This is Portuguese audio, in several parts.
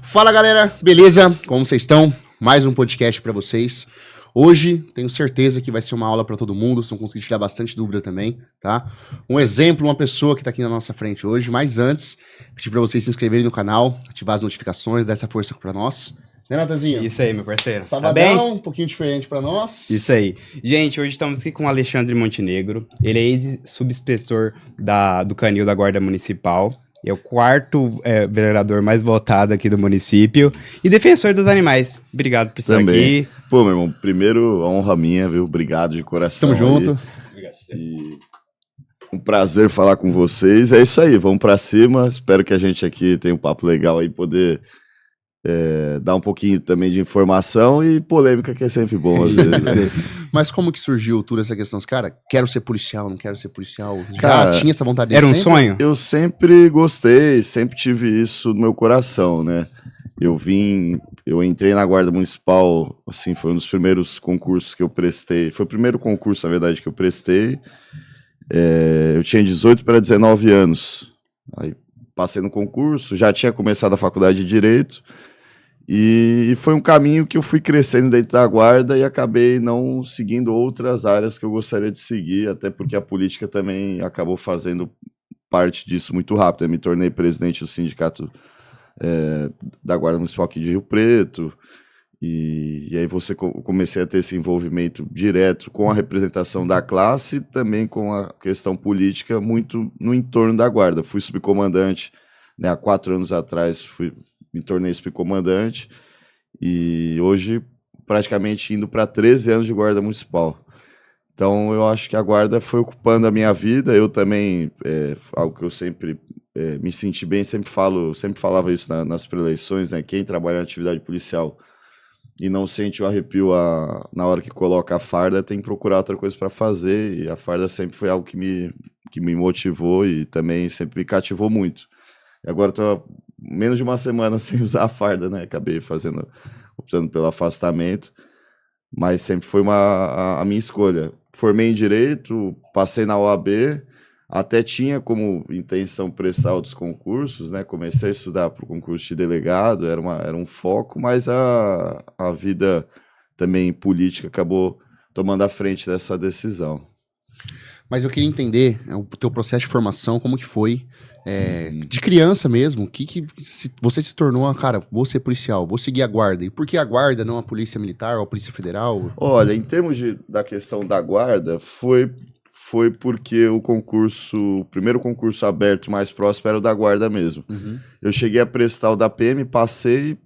Fala galera, beleza? Como vocês estão? Mais um podcast pra vocês. Hoje tenho certeza que vai ser uma aula pra todo mundo, vocês vão conseguir tirar bastante dúvida também, tá? Um exemplo, uma pessoa que tá aqui na nossa frente hoje, mas antes, pedir pra vocês se inscreverem no canal, ativar as notificações, dar essa força pra nós. Né, Natanzinho? Isso aí, meu parceiro. Sabadão, Tá bem? um pouquinho diferente pra nós. Isso aí. Gente, hoje estamos aqui com o Alexandre Montenegro. Ele é ex-subinspetor do Canil da Guarda Municipal. É o quarto vereador mais votado aqui do município. E defensor dos animais. Obrigado por estar Também. aqui. Pô, meu irmão, primeiro, a honra minha, viu? Obrigado de coração. Tamo junto. E um prazer falar com vocês. É isso aí, vamos pra cima. Espero que a gente aqui tenha um papo legal aí, poder dar um pouquinho também de informação e polêmica, que é sempre bom às vezes, né? Mas como que surgiu toda essa questão? Cara, quero ser policial, não quero ser policial. Cara, já tinha essa vontade Era um sempre? sonho? Eu sempre gostei, sempre tive isso no meu coração, né? Eu entrei na Guarda Municipal, assim, foi um dos primeiros concursos que eu prestei. Foi o primeiro concurso, na verdade, que eu prestei. Eu tinha 18 para 19 anos. Aí passei no concurso, já tinha começado a faculdade de Direito. E foi um caminho que eu fui crescendo dentro da Guarda e acabei não seguindo outras áreas que eu gostaria de seguir, até porque a política também acabou fazendo parte disso muito rápido. Eu me tornei presidente do sindicato da Guarda Municipal aqui de Rio Preto, e aí comecei a ter esse envolvimento direto com a representação da classe e também com a questão política muito no entorno da Guarda. Fui subcomandante, né, há 4 anos atrás, me tornei subcomandante, e hoje praticamente indo para 13 anos de Guarda Municipal. Então eu acho que a Guarda foi ocupando a minha vida. Eu também, algo que eu sempre me senti bem, sempre falava isso nas pré-eleições, né? Quem trabalha em atividade policial e não sente o arrepio na hora que coloca a farda, tem que procurar outra coisa para fazer, e a farda sempre foi algo que me motivou e também sempre me cativou muito. E agora estou menos de uma semana sem usar a farda, né? Acabei optando pelo afastamento, mas sempre foi a minha escolha. Formei em Direito, passei na OAB, até tinha como intenção prestar outros concursos, né? Comecei a estudar para o concurso de delegado, era um foco, mas a vida também política acabou tomando a frente dessa decisão. Mas eu queria entender o teu processo de formação, como que foi, de criança mesmo, você se tornou, cara, vou ser policial, vou seguir a Guarda. E por que a Guarda, não a Polícia Militar ou a Polícia Federal? Olha, em termos da questão da Guarda, foi porque o primeiro concurso aberto mais próximo era o da Guarda mesmo. Uhum. Eu cheguei a prestar o da PM, passei,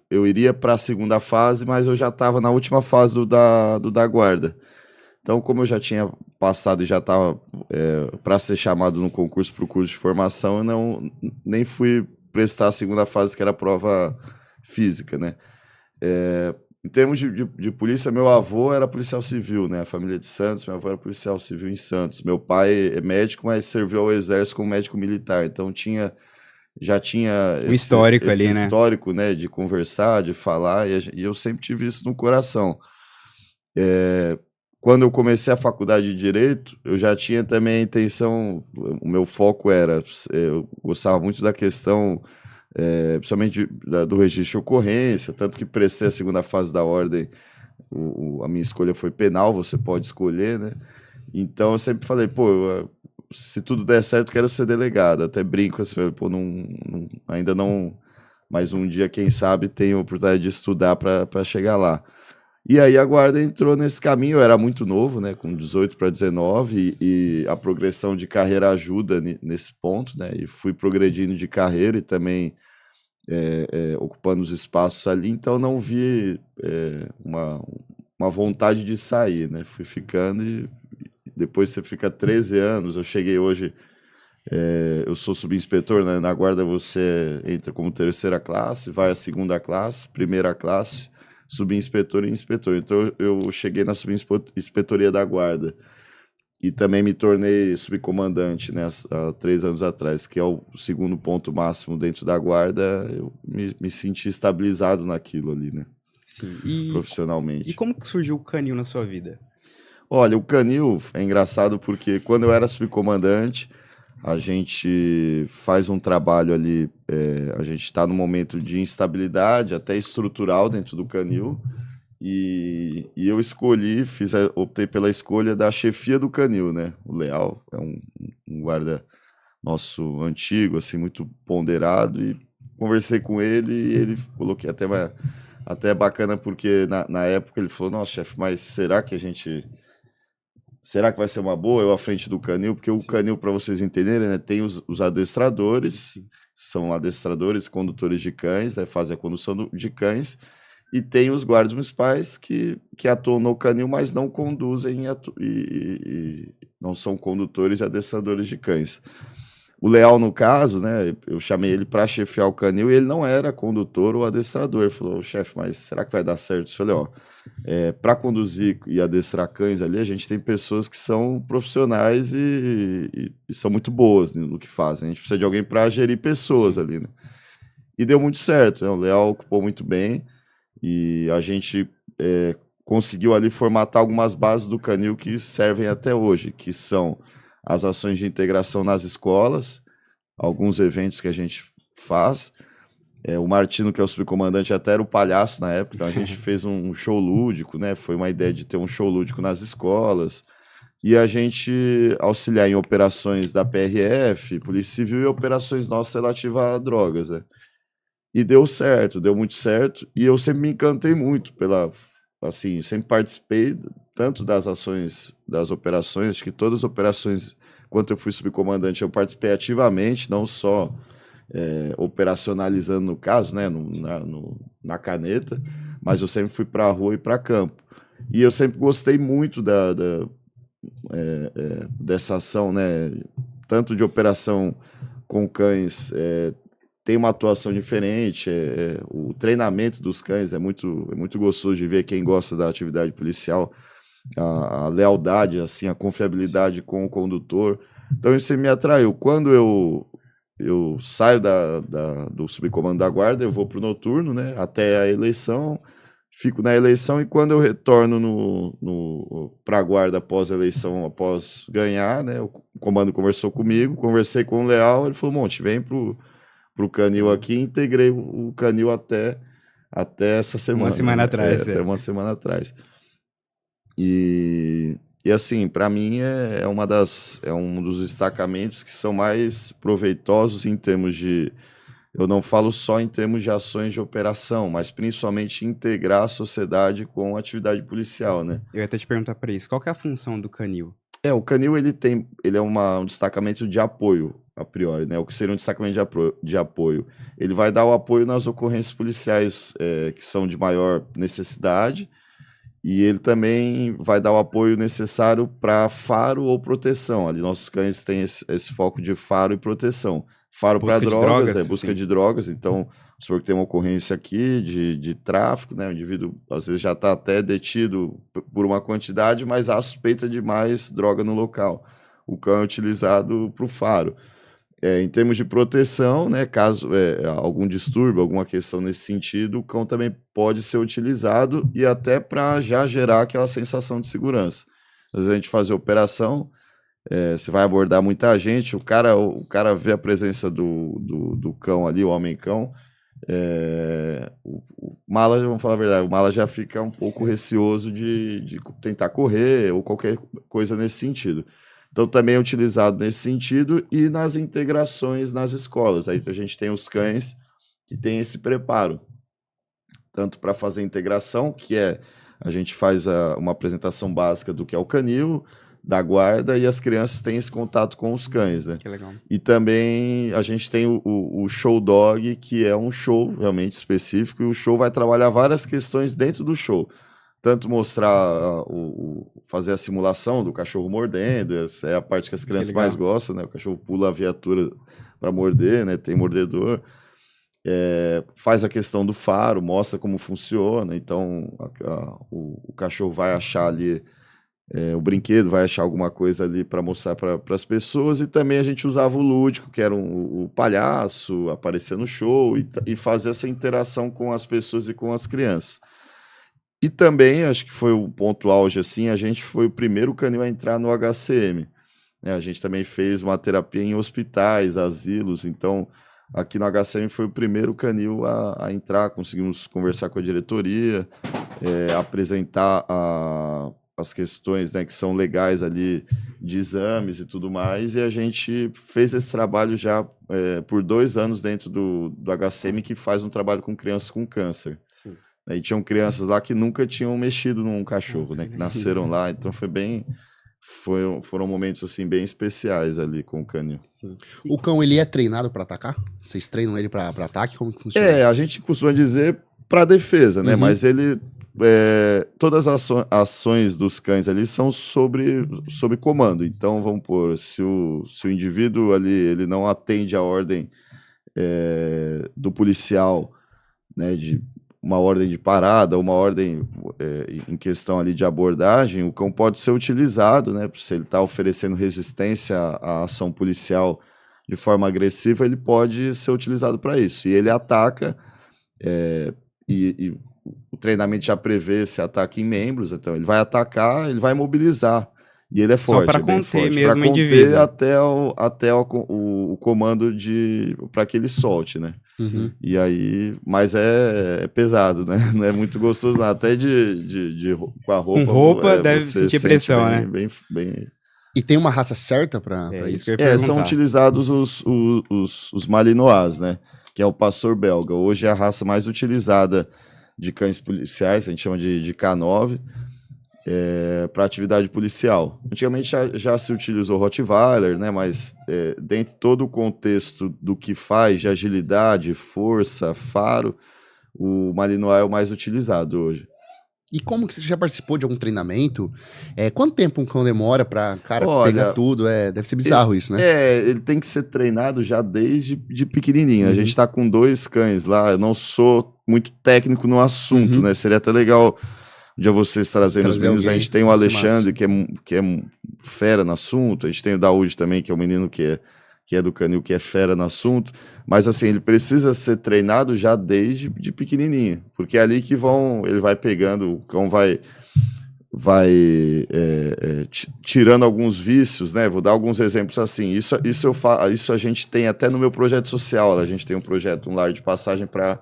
eu iria para a segunda fase, mas eu já estava na última fase do da Guarda. Então, como eu já tinha passado e já estava para ser chamado no concurso para o curso de formação, eu nem fui prestar a segunda fase, que era a prova física, né? Em termos de polícia, meu avô era policial civil, né? A família de Santos, meu avô era policial civil em Santos. Meu pai é médico, mas serviu ao exército como médico militar. Então já tinha O histórico esse ali, né? histórico, né? De conversar, de falar, e eu sempre tive isso no coração. Quando eu comecei a faculdade de Direito, eu já tinha também a intenção, o meu foco eu gostava muito da questão, principalmente do registro de ocorrência, tanto que prestei a segunda fase da ordem, a minha escolha foi penal, você pode escolher, né? Então eu sempre falei, se tudo der certo, quero ser delegado. Até brinco assim, ainda não, mas um dia, quem sabe, tenho a oportunidade de estudar para chegar lá. E aí a Guarda entrou nesse caminho. Eu era muito novo, né, com 18 para 19, e a progressão de carreira ajuda nesse ponto, né, e fui progredindo de carreira e também ocupando os espaços ali, então não vi uma vontade de sair, né, fui ficando, e depois você fica 13 anos, eu cheguei hoje, eu sou subinspetor, né, na Guarda você entra como terceira classe, vai à segunda classe, primeira classe, subinspetor e inspetor. Então eu cheguei na subinspetoria da Guarda e também me tornei subcomandante, né, há 3 anos atrás, que é o segundo ponto máximo dentro da Guarda. Eu me senti estabilizado naquilo ali, né? Sim. Profissionalmente. E como que surgiu o Canil na sua vida? Olha, o Canil é engraçado porque quando eu era subcomandante, A gente faz um trabalho ali, a gente está num momento de instabilidade, até estrutural dentro do canil, e eu optei pela escolha da chefia do canil, né? O Leal é um guarda nosso antigo, assim, muito ponderado, e conversei com ele e ele falou que até é bacana porque na época ele falou, nossa, chefe, mas será que vai ser uma boa eu à frente do canil? Porque o canil, para vocês entenderem, né, tem os adestradores, são adestradores, condutores de cães, né, fazem a condução de cães, e tem os guardas municipais que atuam no canil, mas não conduzem e não são condutores e adestradores de cães. O Leal, no caso, né, eu chamei ele para chefiar o canil e ele não era condutor ou adestrador. Ele falou, chefe, mas será que vai dar certo? Eu falei, ó, para conduzir e adestrar cães ali, a gente tem pessoas que são profissionais e são muito boas no que fazem. A gente precisa de alguém para gerir pessoas ali, né? E deu muito certo, né? O Leal ocupou muito bem e a gente conseguiu ali formatar algumas bases do canil que servem até hoje, que são as ações de integração nas escolas, alguns eventos que a gente faz. O Martino, que é o subcomandante, até era o palhaço na época, então a gente fez um show lúdico, né? Foi uma ideia de ter um show lúdico nas escolas. E a gente auxiliar em operações da PRF, Polícia Civil, e operações nossas relativas a drogas, né? E deu certo, deu muito certo. E eu sempre me encantei muito assim, sempre participei tanto das ações, das operações, acho que todas as operações, enquanto eu fui subcomandante, eu participei ativamente, não só operacionalizando no caso, né, na caneta, mas eu sempre fui para a rua e para campo. E eu sempre gostei muito dessa ação, né, tanto de operação com cães, tem uma atuação diferente, o treinamento dos cães é muito gostoso de ver quem gosta da atividade policial, a lealdade, assim, a confiabilidade com o condutor. Então isso me atraiu. Quando eu saio do subcomando da guarda, eu vou para o noturno, né, até a eleição, fico na eleição e quando eu retorno para a guarda após a eleição, após ganhar, né, o comando conversou comigo, conversei com o Leal, ele falou, Monte, vem pro canil aqui, integrei o canil até essa semana. Uma semana atrás. Até uma semana atrás. E assim, para mim é um dos destacamentos que são mais proveitosos em termos de, eu não falo só em termos de ações de operação, mas principalmente integrar a sociedade com a atividade policial, né? Eu ia até te perguntar para isso, qual que é a função do canil? O canil ele é um destacamento de apoio, a priori, né? O que seria um destacamento de apoio? Ele vai dar o apoio nas ocorrências policiais que são de maior necessidade, e ele também vai dar o apoio necessário para faro ou proteção. Ali nossos cães têm esse foco de faro e proteção. Faro para drogas, busca de drogas. Então, se for que tem uma ocorrência aqui de tráfico, né? O indivíduo às vezes já está até detido por uma quantidade, mas há suspeita de mais droga no local. O cão é utilizado para o faro. Em termos de proteção, né, caso algum distúrbio, alguma questão nesse sentido, o cão também pode ser utilizado e até para já gerar aquela sensação de segurança. Às vezes a gente faz a operação, você vai abordar muita gente, o cara vê a presença do cão ali, o homem-cão, o mala, vamos falar a verdade, o mala já fica um pouco receoso de tentar correr ou qualquer coisa nesse sentido. Então, também é utilizado nesse sentido e nas integrações nas escolas. Aí a gente tem os cães que têm esse preparo, tanto para fazer integração, que a gente faz uma apresentação básica do que é o canil, da guarda, e as crianças têm esse contato com os cães, né? Que legal. E também a gente tem o show dog, que é um show realmente específico, e o show vai trabalhar várias questões dentro do show. Tanto mostrar, fazer a simulação do cachorro mordendo, essa é a parte que as crianças mais gostam, né? O cachorro pula a viatura para morder, né? Tem mordedor. Faz a questão do faro, mostra como funciona. Então, o cachorro vai achar ali o brinquedo, vai achar alguma coisa ali para mostrar para as pessoas. E também a gente usava o lúdico, que era o palhaço, aparecer no show e fazer essa interação com as pessoas e com as crianças. E também, acho que foi o ponto auge, assim, a gente foi o primeiro canil a entrar no HCM. né? A gente também fez uma terapia em hospitais, asilos, então aqui no HCM foi o primeiro canil a entrar, conseguimos conversar com a diretoria, apresentar as questões, né, que são legais ali de exames e tudo mais, e a gente fez esse trabalho já por 2 anos dentro do HCM, que faz um trabalho com crianças com câncer. Sim. E tinham crianças lá que nunca tinham mexido num cachorro, Nossa, né, que nasceram lá, então foram momentos assim bem especiais ali com o canil. Sim. O cão, ele é treinado pra atacar? Vocês treinam ele pra ataque? Como que funciona? A gente costuma dizer para defesa, né? Uhum. Mas ele todas as ações dos cães ali são sob comando. Então, vamos pôr, se o indivíduo ali ele não atende a ordem do policial, né, de uma ordem de parada, uma ordem em questão ali de abordagem, o cão pode ser utilizado, né? Se ele está oferecendo resistência à ação policial de forma agressiva, ele pode ser utilizado para isso. E ele ataca, e o treinamento já prevê esse ataque em membros, então ele vai atacar, ele vai mobilizar. E ele é forte, para é bem conter forte, mesmo para o indivíduo. até o comando para que ele solte, né? Uhum. E aí, mas é pesado, né? Não é muito gostoso, não. Até com a roupa. Com roupa deve você sentir sente pressão, bem, né? bem. E tem uma raça certa pra Isso isso? que eu ia São perguntar. utilizados os Malinois, né? Que é o pastor belga. Hoje é a raça mais utilizada de cães policiais, a gente chama de K9, para atividade policial. Antigamente já se utilizou Rottweiler, né? Mas dentro de todo o contexto do que faz de agilidade, força, faro, o Malinois é o mais utilizado hoje. E como que você já participou de algum treinamento? Quanto tempo um cão demora pra, cara, Olha, pegar tudo? Deve ser bizarro isso, né? Ele tem que ser treinado já desde de pequenininho. Uhum. A gente tá com 2 cães lá, eu não sou muito técnico no assunto, Uhum. né? Seria até legal um dia vocês trazerem os meninos. A alguém, gente tem o vai ser Alexandre, que é fera no assunto, a gente tem o Daúde também, que é o menino que é do canil, que é fera no assunto, mas assim, ele precisa ser treinado já desde de pequenininho, porque é ali que ele vai pegando, o cão vai tirando alguns vícios, né? Vou dar alguns exemplos assim, isso a gente tem até no meu projeto social, a gente tem um lar de passagem para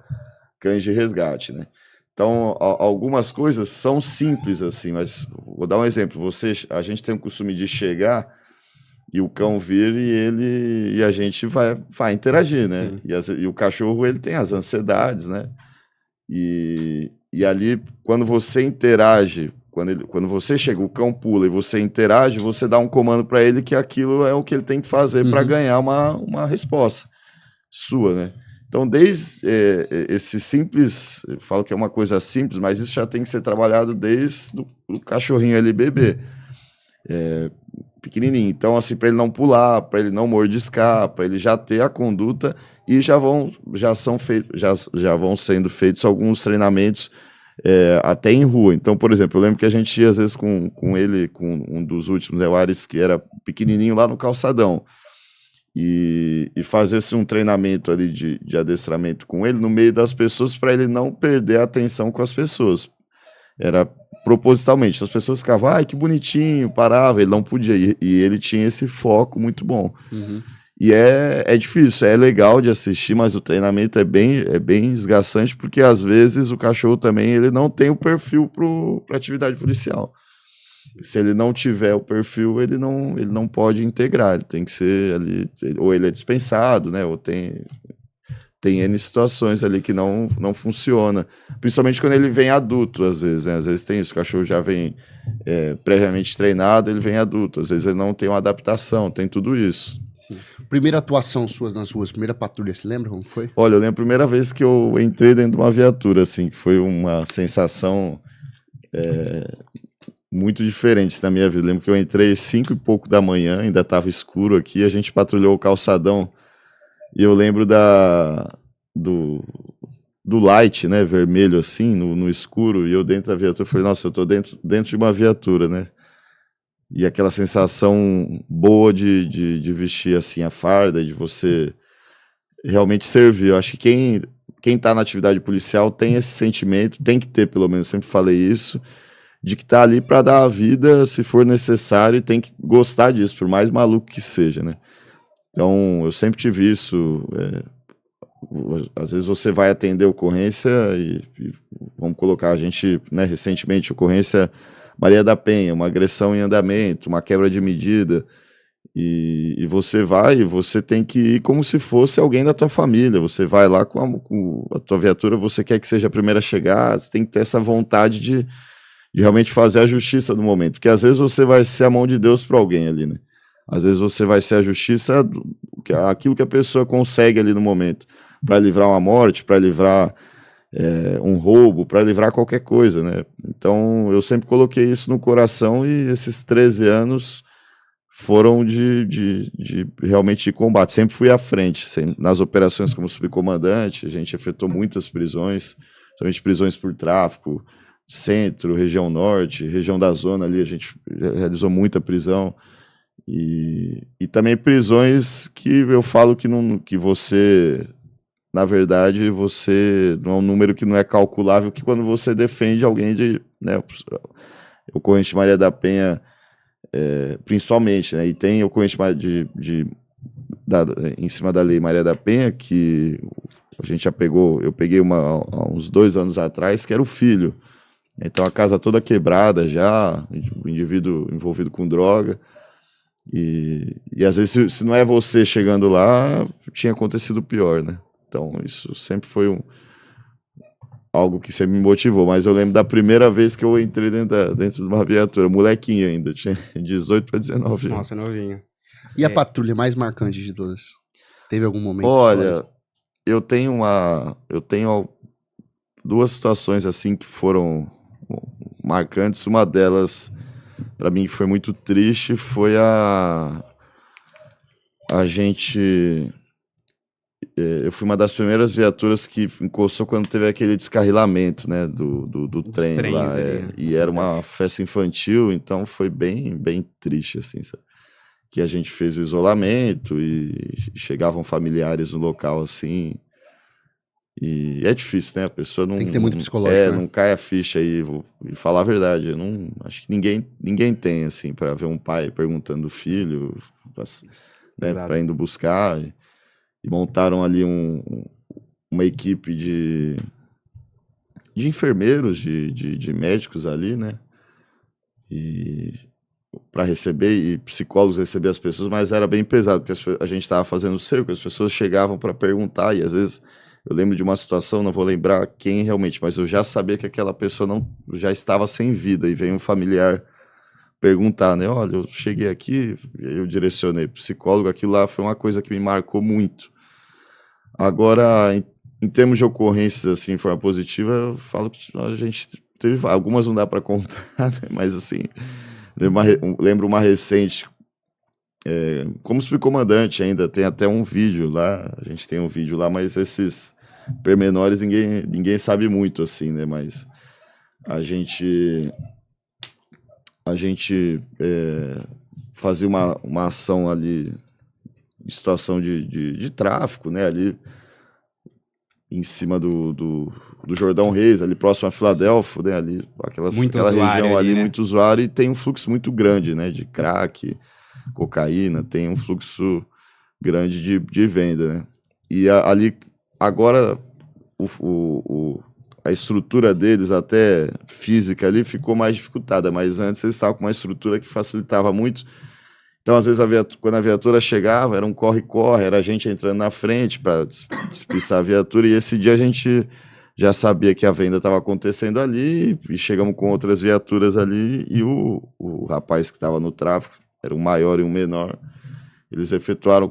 cães de resgate, né? Então, algumas coisas são simples assim, mas vou dar um exemplo, a gente tem o costume de chegar e o cão vir e a gente vai interagir, né? E o cachorro, ele tem as ansiedades, né? E ali, quando você interage, quando você chega, o cão pula e você interage, você dá um comando para ele que aquilo é o que ele tem que fazer para ganhar uma resposta sua, né? Então, desde esse simples, eu falo que é uma coisa simples, mas isso já tem que ser trabalhado desde o cachorrinho ali bebê. Pequenininho, então assim, para ele não pular, para ele não mordiscar, para ele já ter a conduta, e já vão sendo feitos alguns treinamentos até em rua. Então, por exemplo, eu lembro que a gente ia às vezes com ele, com um dos últimos, o Ares, que era pequenininho, lá no calçadão, e fazer-se um treinamento ali de adestramento com ele no meio das pessoas, para ele não perder a atenção com as pessoas. Era propositalmente, as pessoas ficavam, ai, que bonitinho, parava, ele não podia, e ele tinha esse foco muito bom. Uhum. E é difícil, é legal de assistir, mas o treinamento é bem desgastante, porque às vezes o cachorro também ele não tem o perfil para atividade policial. Se ele não tiver o perfil, ele não pode integrar, ele tem que ser ali, ou ele é dispensado, né, ou tem N situações ali que não funciona, principalmente quando ele vem adulto, às vezes, né? Às vezes tem isso, o cachorro já vem previamente treinado, ele vem adulto, às vezes ele não tem uma adaptação, tem tudo isso. Sim. Primeira atuação nas ruas, primeira patrulha, você lembra como foi? Olha, eu lembro a primeira vez que eu entrei dentro de uma viatura, assim, que foi uma sensação muito diferente na minha vida. Eu lembro que eu entrei 5 e pouco da manhã, ainda estava escuro aqui, a gente patrulhou o calçadão. E eu lembro do light, né, vermelho assim, no escuro, e eu dentro da viatura, falei, nossa, eu tô dentro de uma viatura, né? E aquela sensação boa de vestir assim a farda, de você realmente servir. Eu acho que quem tá na atividade policial tem esse sentimento, tem que ter pelo menos, sempre falei isso, de que tá ali para dar a vida se for necessário e tem que gostar disso, por mais maluco que seja, né? Então, eu sempre tive isso. Às vezes você vai atender ocorrência e vamos colocar a gente, né, recentemente, ocorrência Maria da Penha, uma agressão em andamento, uma quebra de medida, e você tem que ir como se fosse alguém da tua família, você vai lá com a tua viatura, você quer que seja a primeira a chegar, você tem que ter essa vontade de realmente fazer a justiça do momento, porque às vezes você vai ser a mão de Deus para alguém ali, né? Às vezes você vai ser a justiça, aquilo que a pessoa consegue ali no momento, para livrar uma morte, para livrar um roubo, para livrar qualquer coisa, né? Então eu sempre coloquei isso no coração e esses 13 anos foram de realmente de combate. Sempre fui à frente, nas operações como subcomandante, a gente efetuou muitas prisões, principalmente prisões por tráfico, centro, região norte, região da zona ali, a gente realizou muita prisão. E também prisões que eu falo que você, na verdade, você não é um número que não é calculável, que quando você defende alguém né, o ocorrente de Maria da Penha, principalmente, né, e tem o ocorrente em cima da lei Maria da Penha, que a gente já pegou, eu peguei há uns 2 anos atrás, que era o filho. Então a casa toda quebrada já, o indivíduo envolvido com droga. E às vezes, se não é você chegando lá, tinha acontecido pior, né? Então, isso sempre foi algo que sempre me motivou. Mas eu lembro da primeira vez que eu entrei dentro de uma viatura, molequinho ainda, tinha 18 para 19 anos. Nossa, novinho. E a patrulha mais marcante de todas? Teve algum momento? Olha, eu tenho 2 situações assim que foram marcantes. Uma delas, para mim, que foi muito triste, foi a gente... eu fui uma das primeiras viaturas que encostou quando teve aquele descarrilamento, né, do trem lá. E era uma festa infantil, então foi bem, bem triste, assim, sabe? Que a gente fez o isolamento e chegavam familiares no local, assim. E é difícil, né? A pessoa não... Tem que ter muito psicológico, né? Não cai a ficha aí, vou falar a verdade. Eu não... Acho que ninguém tem, assim, para ver um pai perguntando do filho, né, para indo buscar. E montaram ali uma equipe de enfermeiros, de médicos ali, né? E para receber, e psicólogos receber as pessoas, mas era bem pesado, porque a gente estava fazendo cerco, as pessoas chegavam para perguntar, e às vezes eu lembro de uma situação, não vou lembrar quem realmente, mas eu já sabia que aquela pessoa já estava sem vida, e veio um familiar perguntar, né? Olha, eu cheguei aqui, eu direcionei pro psicólogo, aquilo lá foi uma coisa que me marcou muito. Agora, em termos de ocorrências, assim, de forma positiva, eu falo que a gente teve, algumas não dá para contar, né? Mas assim, lembro uma recente, como subcomandante ainda, tem até um vídeo lá, a gente tem um vídeo lá, mas esses pormenores ninguém sabe muito, assim, né? Mas a gente fazia uma ação ali em situação de tráfico, né, ali em cima do Jordão Reis, ali próximo a Filadélfia, né, ali, aquela região ali, né? Muito usuário, e tem um fluxo muito grande, né, de crack, cocaína, tem um fluxo grande de venda, né, e ali, agora, a estrutura deles, até física ali, ficou mais dificultada, mas antes eles estavam com uma estrutura que facilitava muito. Então, às vezes, quando a viatura chegava, era um corre-corre, era a gente entrando na frente para despistar a viatura, e esse dia a gente já sabia que a venda estava acontecendo ali, e chegamos com outras viaturas ali, e o rapaz que estava no tráfico, era um maior e um menor, eles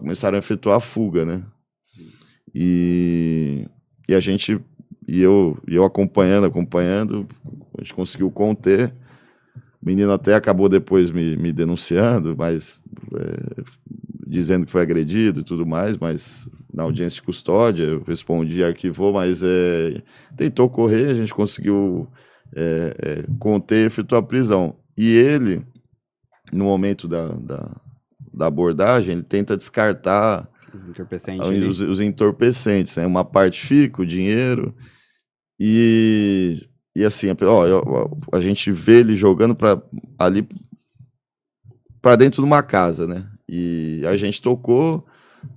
começaram a efetuar a fuga, né? E a gente... E eu acompanhando, a gente conseguiu conter. O menino até acabou depois me denunciando, mas dizendo que foi agredido e tudo mais, mas na audiência de custódia eu respondi, arquivou, mas tentou correr, a gente conseguiu conter e efetuar a prisão. E ele, no momento da abordagem, ele tenta descartar os entorpecentes, né? Uma parte fica, o dinheiro... E E assim, a gente vê ele jogando ali para dentro de uma casa, né? E a gente tocou,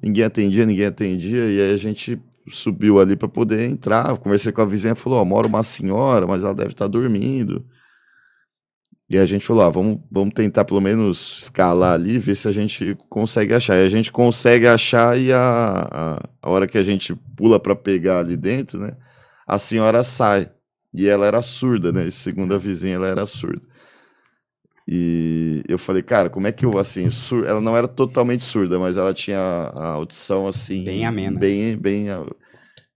ninguém atendia, e aí a gente subiu ali para poder entrar. Conversei com a vizinha, falou: mora uma senhora, mas ela deve estar dormindo. E a gente falou: vamos tentar pelo menos escalar ali, ver se a gente consegue achar. E a gente consegue achar, e a hora que a gente pula para pegar ali dentro, né? A senhora sai. E ela era surda, né? Segundo a vizinha, ela era surda. E eu falei: cara, como é que eu, assim, ela não era totalmente surda, mas ela tinha a audição, assim... Bem amena.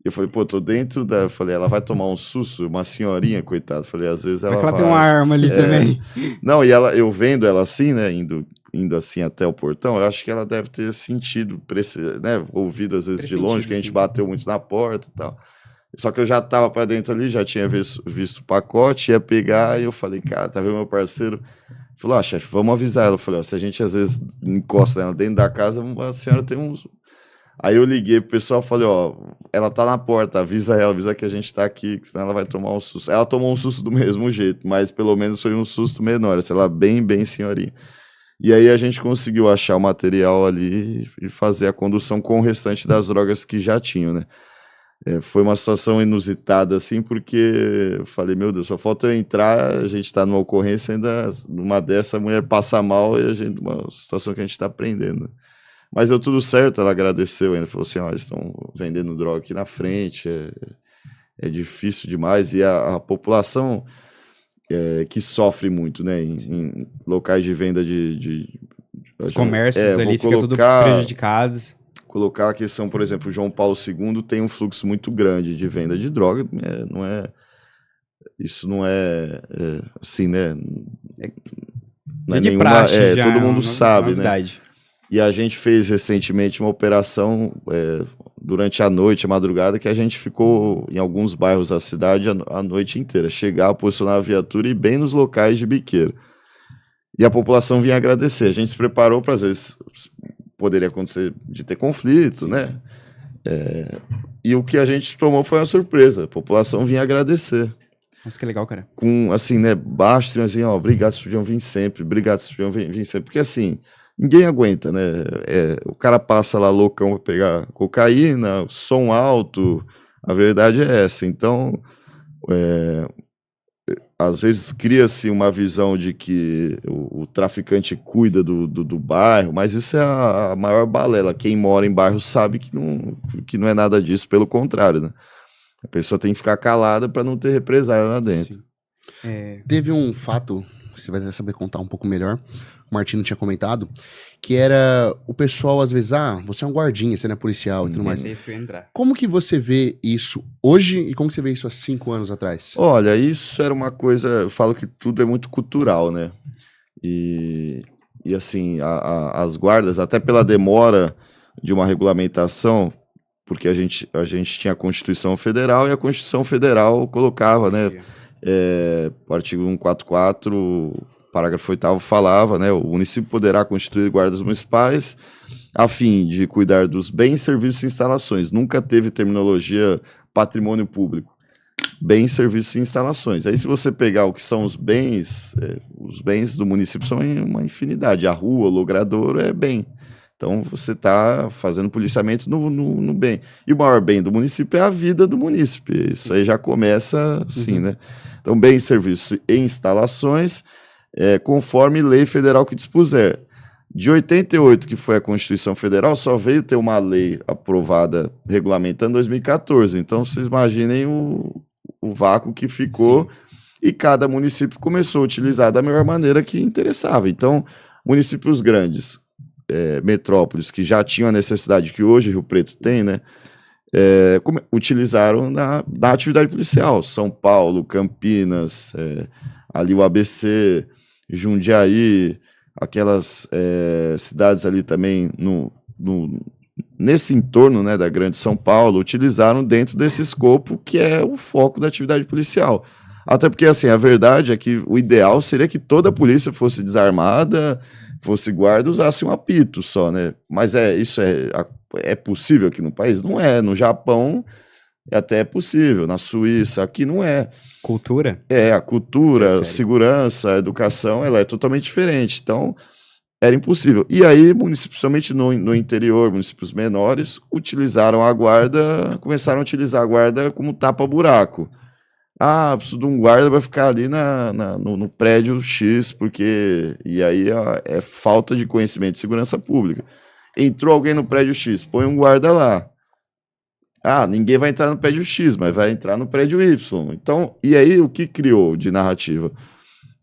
Eu falei: pô, tô dentro da... Eu falei: ela vai tomar um susto? Uma senhorinha, coitada. Eu falei: às vezes ela Vai que vai... ela tem uma arma ali também. Não, e eu vendo ela assim, né, indo assim até o portão, eu acho que ela deve ter sentido, né, ouvido às vezes de longe, que a gente bateu muito na porta e tal. Só que eu já tava pra dentro ali, já tinha visto o pacote, ia pegar, e eu falei: cara, tá vendo meu parceiro? Falou: chefe, vamos avisar ela. Eu falei: se a gente às vezes encosta ela dentro da casa, a senhora tem uns... Aí eu liguei pro pessoal e falei: ela tá na porta, avisa que a gente tá aqui, que senão ela vai tomar um susto. Ela tomou um susto do mesmo jeito, mas pelo menos foi um susto menor, sei lá, bem senhorinha. E aí a gente conseguiu achar o material ali e fazer a condução com o restante das drogas que já tinham, né? Foi uma situação inusitada, assim, porque eu falei: meu Deus, só falta eu entrar, a gente tá numa ocorrência, ainda numa dessa, a mulher passa mal, e uma situação que a gente tá aprendendo. Mas deu tudo certo, ela agradeceu ainda, falou assim: eles estão vendendo droga aqui na frente, é difícil demais, e a população que sofre muito, né, em locais de venda Os comércios ali ficam tudo prejudicados. Colocar a questão, por exemplo, João Paulo II tem um fluxo muito grande de venda de droga, isso não é assim, né, não é de nenhuma, praxe, todo mundo sabe, novidade. Né? E a gente fez recentemente uma operação durante a noite, a madrugada, que a gente ficou em alguns bairros da cidade a noite inteira. Chegar, posicionar a viatura e ir bem nos locais de biqueira. E a população vinha agradecer. A gente se preparou para, às vezes, poderia acontecer de ter conflito, sim, né? E o que a gente tomou foi uma surpresa. A população vinha agradecer. Nossa, que legal, cara. Com, assim, né, baixo, assim, obrigado, vocês podiam vir sempre, obrigado, vocês podiam vir sempre. Porque, assim... Ninguém aguenta, né? O cara passa lá loucão pra pegar cocaína, som alto, a verdade é essa. Então, às vezes cria-se uma visão de que o traficante cuida do bairro, mas isso é a maior balela. Quem mora em bairro sabe que não é nada disso, pelo contrário, né? A pessoa tem que ficar calada para não ter represália lá dentro. Teve um fato... Você vai saber contar um pouco melhor. O Martino tinha comentado que era o pessoal, às vezes, você é um guardinha, você não é policial e tudo mais. Como que você vê isso hoje e como que você vê isso há 5 anos atrás? Olha, isso era uma coisa, eu falo que tudo é muito cultural, né? E assim, as guardas, até pela demora de uma regulamentação, porque a gente tinha a Constituição Federal e a Constituição Federal colocava, né? O artigo 144, parágrafo 8º falava, né, o município poderá constituir guardas municipais a fim de cuidar dos bens, serviços e instalações. Nunca teve terminologia patrimônio público. Bens, serviços e instalações. Aí se você pegar o que são os bens do município são uma infinidade. A rua, o logradouro é bem. Então você está fazendo policiamento no bem. E o maior bem do município é a vida do munícipe. Isso aí já começa assim, né? Então, bens, serviços e instalações, conforme lei federal que dispuser. De 88, que foi a Constituição Federal, só veio ter uma lei aprovada regulamentando em 2014. Então, vocês imaginem o vácuo que ficou. Sim. E cada município começou a utilizar da melhor maneira que interessava. Então, municípios grandes, metrópoles, que já tinham a necessidade que hoje Rio Preto tem, né? Utilizaram na atividade policial. São Paulo, Campinas, ali o ABC, Jundiaí, aquelas cidades ali também nesse entorno, né, da grande São Paulo, utilizaram dentro desse escopo que é o foco da atividade policial. Até porque, assim, a verdade é que o ideal seria que toda a polícia fosse desarmada, fosse guarda, usasse um apito só, né? Mas isso é possível aqui no país? Não é. No Japão, até possível. Na Suíça, aqui não é. Cultura? A cultura, Sério. segurança, a educação, ela é totalmente diferente. Então, era impossível. E aí, principalmente no interior, municípios menores, começaram a utilizar a guarda como tapa-buraco. Preciso de um guarda para ficar ali no prédio X, porque... E aí é falta de conhecimento de segurança pública. Entrou alguém no prédio X, põe um guarda lá. Ninguém vai entrar no prédio X, mas vai entrar no prédio Y. Então, e aí o que criou de narrativa?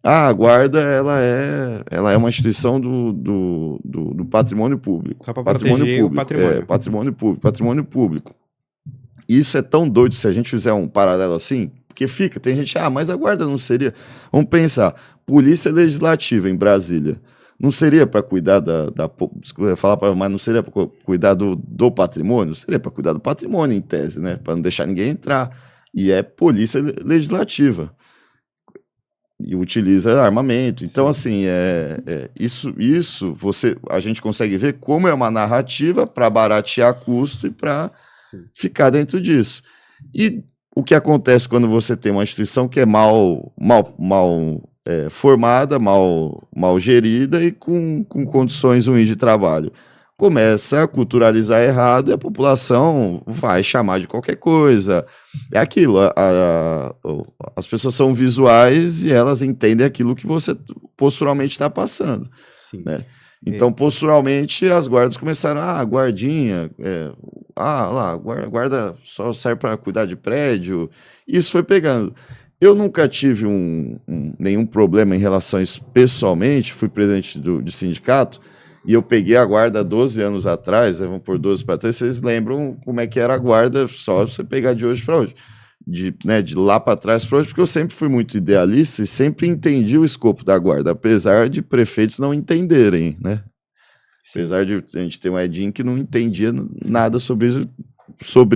A guarda, ela é uma instituição do patrimônio público. Só para proteger o patrimônio. Patrimônio público. Isso é tão doido se a gente fizer um paralelo assim, porque tem gente, mas a guarda não seria... Vamos pensar, polícia legislativa em Brasília, não seria para cuidar mas não seria para cuidar do patrimônio? Seria para cuidar do patrimônio, em tese, né? Para não deixar ninguém entrar. E é polícia legislativa. E utiliza armamento. Então, assim, a gente consegue ver como é uma narrativa para baratear custo e para ficar dentro disso. E o que acontece quando você tem uma instituição que é mal formada, mal gerida e com condições ruins de trabalho? Começa a culturalizar errado e a população vai chamar de qualquer coisa. É aquilo, as pessoas são visuais e elas entendem aquilo que você posturalmente está passando. Sim. Né? Então, posturalmente, as guardas começaram, guardinha, guarda só serve para cuidar de prédio. Isso foi pegando. Eu nunca tive nenhum problema em relação a isso pessoalmente, fui presidente de sindicato, e eu peguei a guarda 12 anos atrás, vamos por 12 para trás, vocês lembram como é que era a guarda, só você pegar de hoje para hoje, de lá para trás para hoje, porque eu sempre fui muito idealista e sempre entendi o escopo da guarda, apesar de prefeitos não entenderem, né? Apesar de a gente ter um Edinho que não entendia nada sobre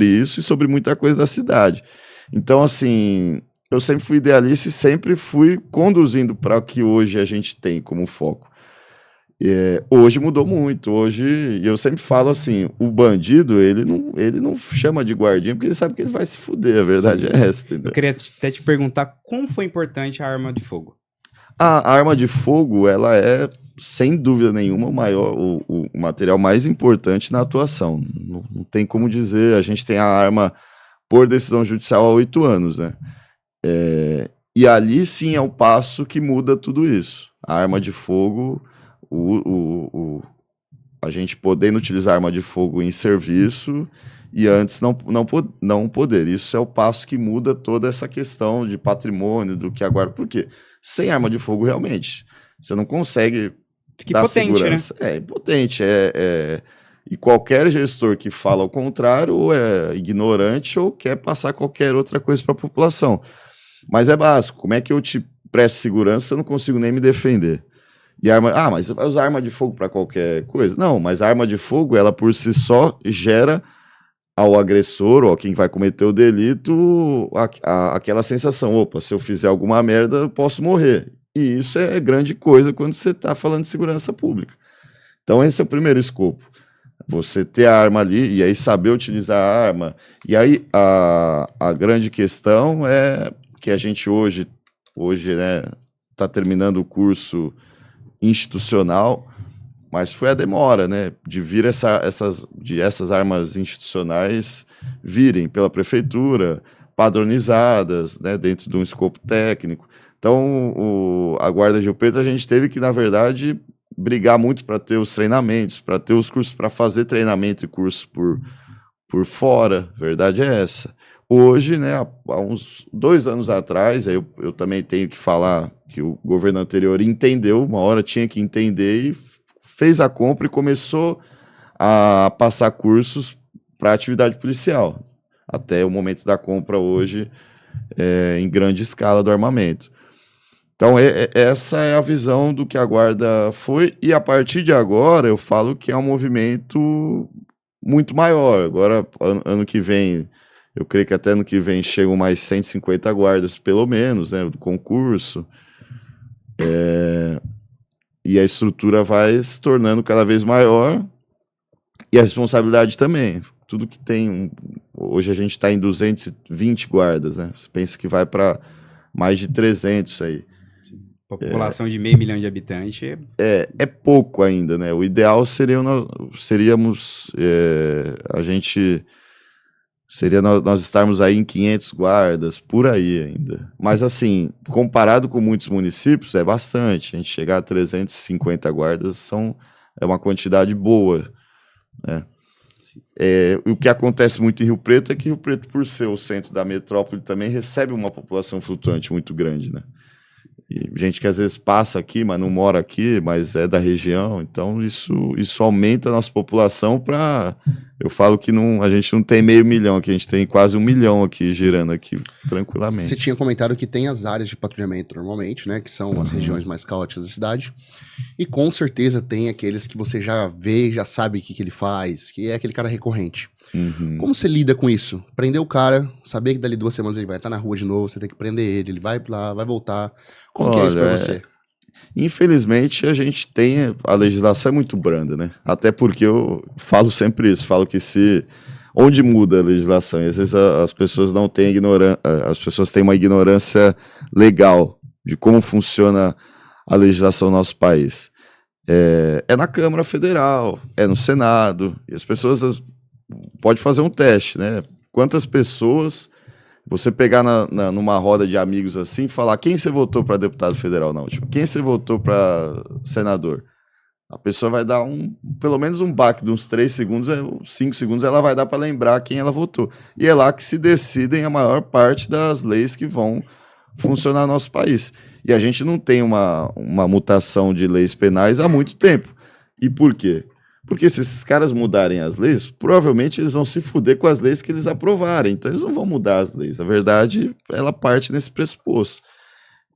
isso e sobre muita coisa da cidade. Então, assim, eu sempre fui idealista e sempre fui conduzindo para o que hoje a gente tem como foco. Hoje mudou muito. Hoje, eu sempre falo assim, o bandido, ele não chama de guardinha porque ele sabe que ele vai se fuder, a verdade é essa, entendeu? Eu queria até te perguntar como foi importante a arma de fogo. A arma de fogo, ela é, sem dúvida nenhuma, o material mais importante na atuação. Não tem como dizer, a gente tem a arma por decisão judicial há 8 anos, né? E ali sim é o passo que muda tudo isso. A arma de fogo... a gente podendo utilizar arma de fogo em serviço e antes não poder. Isso é o passo que muda toda essa questão de patrimônio, do que agora... Por quê? Sem arma de fogo, realmente, você não consegue dar impotente, segurança. Né? É impotente. E qualquer gestor que fala ao contrário ou é ignorante ou quer passar qualquer outra coisa para a população. Mas é básico. Como é que eu te presto segurança se eu não consigo nem me defender? E mas vai usar arma de fogo para qualquer coisa? Não, mas a arma de fogo, ela por si só gera ao agressor ou a quem vai cometer o delito aquela sensação, opa, se eu fizer alguma merda eu posso morrer. E isso é grande coisa quando você está falando de segurança pública. Então esse é o primeiro escopo. Você ter a arma ali e aí saber utilizar a arma. E aí a grande questão é que a gente hoje né, está terminando o curso institucional, mas foi a demora, né, de vir essas armas institucionais virem pela prefeitura, padronizadas, né, dentro de um escopo técnico. Então, a Guarda de Rio Preto, a gente teve que, na verdade, brigar muito para ter os treinamentos, para ter os cursos, para fazer treinamento e curso por fora, a verdade é essa. Hoje, né, há uns 2 anos atrás, eu também tenho que falar que o governo anterior entendeu, uma hora tinha que entender e fez a compra e começou a passar cursos para atividade policial, até o momento da compra hoje em grande escala do armamento. Então, essa é a visão do que a Guarda foi, e a partir de agora eu falo que é um movimento muito maior. Agora, ano que vem... Eu creio que até ano que vem chegam mais 150 guardas, pelo menos, né, do concurso. E a estrutura vai se tornando cada vez maior e a responsabilidade também. tudo que tem. Hoje a gente está em 220 guardas, né? Você pensa que vai para mais de 300 aí. População de 500 mil de habitantes. É pouco ainda, né? O ideal seria nós estarmos aí em 500 guardas, por aí ainda. Mas assim, comparado com muitos municípios, é bastante. A gente chegar a 350 guardas é uma quantidade boa, né? O que acontece muito em Rio Preto é que Rio Preto, por ser o centro da metrópole, também recebe uma população flutuante muito grande, né? E gente que às vezes passa aqui, mas não mora aqui, mas é da região, então isso aumenta a nossa população eu falo que a gente não tem 500 mil aqui, a gente tem quase 1 milhão aqui, girando aqui, tranquilamente. Você tinha comentado que tem as áreas de patrulhamento normalmente, né, que são as regiões mais caóticas da cidade, e com certeza tem aqueles que você já vê, já sabe o que ele faz, que é aquele cara recorrente. Uhum. Como você lida com isso? Prender o cara, saber que dali 2 semanas ele vai estar na rua de novo, você tem que prender ele vai lá, vai voltar. Como que é isso pra você? Infelizmente, a legislação é muito branda, né? Até porque eu falo sempre isso, falo que onde muda a legislação, e às vezes as pessoas não têm as pessoas têm uma ignorância legal de como funciona a legislação no nosso país. É na Câmara Federal, é no Senado, e as pessoas pode fazer um teste, né? Quantas pessoas você pegar numa roda de amigos assim e falar quem você votou para deputado federal na última, quem você votou para senador, a pessoa vai dar pelo menos um baque de uns 3 segundos, 5 segundos ela vai dar para lembrar quem ela votou. E é lá que se decidem a maior parte das leis que vão funcionar no nosso país. E a gente não tem uma mutação de leis penais há muito tempo. E por quê? Porque se esses caras mudarem as leis, provavelmente eles vão se fuder com as leis que eles aprovarem. Então eles não vão mudar as leis. A verdade, ela parte nesse pressuposto.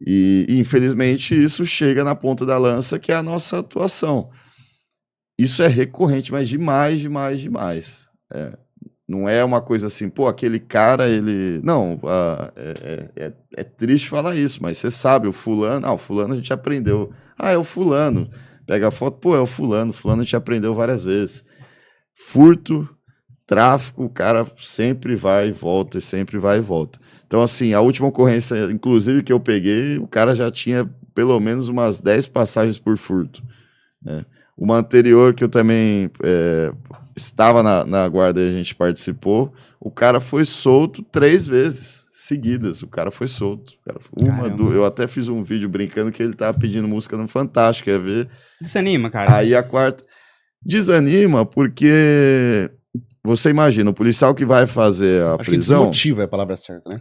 E infelizmente isso chega na ponta da lança, que é a nossa atuação. Isso é recorrente, mas demais. Não é uma coisa assim, pô, aquele cara, ele... Não, é triste falar isso, mas você sabe, o fulano a gente aprendeu. É o fulano. Pega a foto, pô, é o fulano a gente aprendeu várias vezes. Furto, tráfico, o cara sempre vai e volta, Então, assim, a última ocorrência, inclusive, que eu peguei, o cara já tinha pelo menos umas 10 passagens por furto, né? Uma anterior que eu também estava na guarda e a gente participou, o cara foi solto 3 vezes seguidas, o cara foi solto. Eu até fiz um vídeo brincando que ele tava pedindo música no Fantástico, quer ver? Desanima, cara. Aí a quarta... Desanima porque... Você imagina, o policial que vai fazer a prisão... Acho que desmotiva é a palavra certa, né?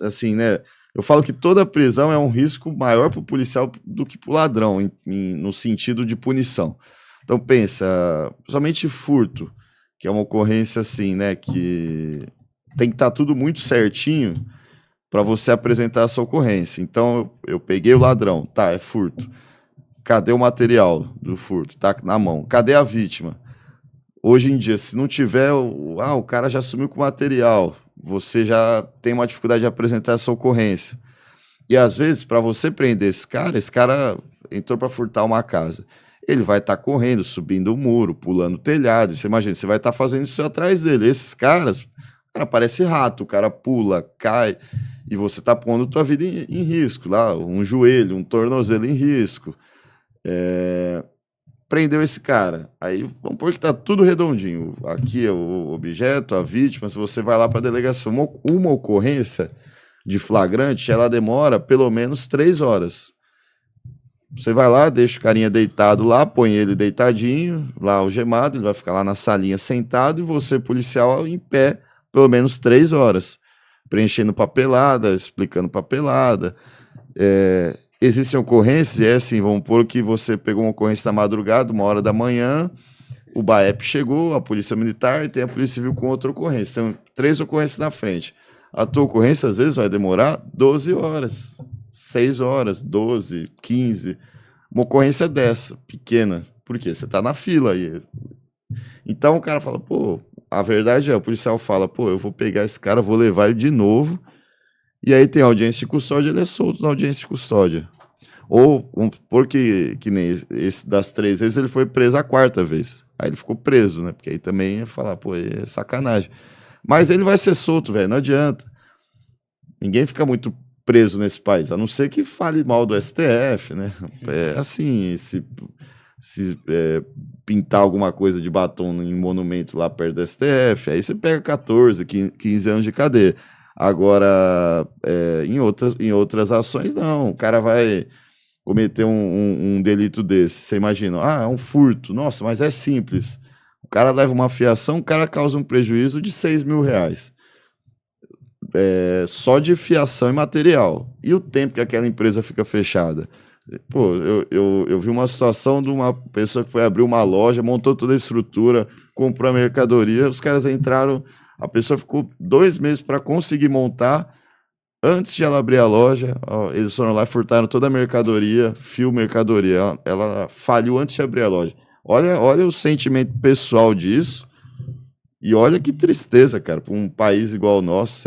Assim, né? Eu falo que toda prisão é um risco maior pro policial do que pro ladrão, no sentido de punição. Então pensa, somente furto, que é uma ocorrência assim, né? Que tem que estar tudo muito certinho para você apresentar essa ocorrência. Então eu peguei o ladrão, tá, é furto. Cadê o material do furto? Tá na mão. Cadê a vítima? Hoje em dia, se não tiver, o cara já sumiu com o material, você já tem uma dificuldade de apresentar essa ocorrência. E às vezes, para você prender esse cara entrou para furtar uma casa. Ele vai estar correndo, subindo o muro, pulando o telhado. Você imagina, você vai estar fazendo isso atrás dele. Esses caras, o cara parece rato, o cara pula, cai, e você está pondo tua vida em risco. Lá, um joelho, um tornozelo em risco. Prendeu esse cara. Aí vamos pôr que tá tudo redondinho. Aqui é o objeto, a vítima. Se você vai lá para a delegacia, uma ocorrência de flagrante, ela demora pelo menos 3 horas. Você vai lá, deixa o carinha deitado lá, põe ele deitadinho, lá algemado, ele vai ficar lá na salinha sentado, e você, policial, em pé, pelo menos 3 horas, preenchendo papelada, explicando papelada. Existem ocorrências, assim, vamos pôr que você pegou uma ocorrência na madrugada, 1h da manhã, o BAEP chegou, a Polícia Militar, e tem a Polícia Civil com outra ocorrência. Tem 3 ocorrências na frente. A tua ocorrência, às vezes, vai demorar 12 horas, 6 horas, 12, 15. Uma ocorrência dessa, pequena. Por quê? Você tá na fila aí. Então o cara fala, pô, a verdade o policial fala, pô, eu vou pegar esse cara, vou levar ele de novo. E aí tem audiência de custódia, ele é solto na audiência de custódia. Ou, porque que nem esse das 3 vezes, ele foi preso a 4ª vez. Aí ele ficou preso, né? Porque aí também ia falar, pô, é sacanagem. Mas ele vai ser solto, velho, não adianta. Ninguém fica muito preso nesse país, a não ser que fale mal do STF, né? É assim, se pintar alguma coisa de batom em monumento lá perto do STF, aí você pega 14, 15 anos de cadeia. Agora, em outras ações, não. O cara vai cometer um delito desse. Você imagina, é um furto. Nossa, mas é simples. O cara leva uma fiação, o cara causa um prejuízo de R$6.000. Só de fiação e material. E o tempo que aquela empresa fica fechada? Pô, eu vi uma situação de uma pessoa que foi abrir uma loja, montou toda a estrutura, comprou a mercadoria, os caras entraram, a pessoa ficou 2 meses para conseguir montar. Antes de ela abrir a loja, eles foram lá e furtaram toda a mercadoria, mercadoria. Ela faliu antes de abrir a loja. Olha o sentimento pessoal disso. E olha que tristeza, cara, para um país igual o nosso.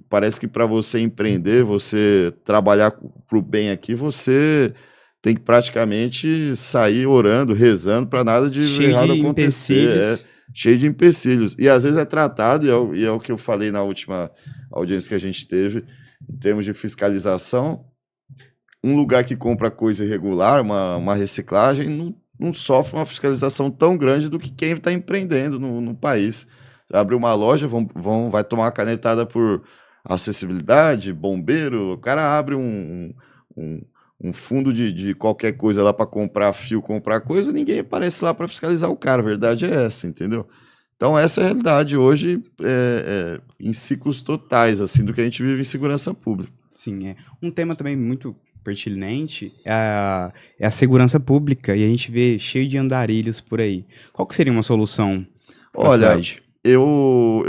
Parece que para você empreender, você trabalhar para o bem aqui, você tem que praticamente sair orando, rezando para nada de errado acontecer. Cheio de empecilhos. E às vezes é tratado, e é o que eu falei na última audiência que a gente teve, em termos de fiscalização, um lugar que compra coisa irregular, uma reciclagem, não sofre uma fiscalização tão grande do que quem está empreendendo no país. Abre uma loja, vai tomar uma canetada por acessibilidade, bombeiro, o cara abre um fundo de qualquer coisa lá para comprar fio, comprar coisa, ninguém aparece lá para fiscalizar o cara, a verdade é essa, entendeu? Então essa é a realidade hoje, em ciclos totais, assim, do que a gente vive em segurança pública. Sim, um tema também muito pertinente é a segurança pública, e a gente vê cheio de andarilhos por aí. Qual que seria uma solução para a cidade? Eu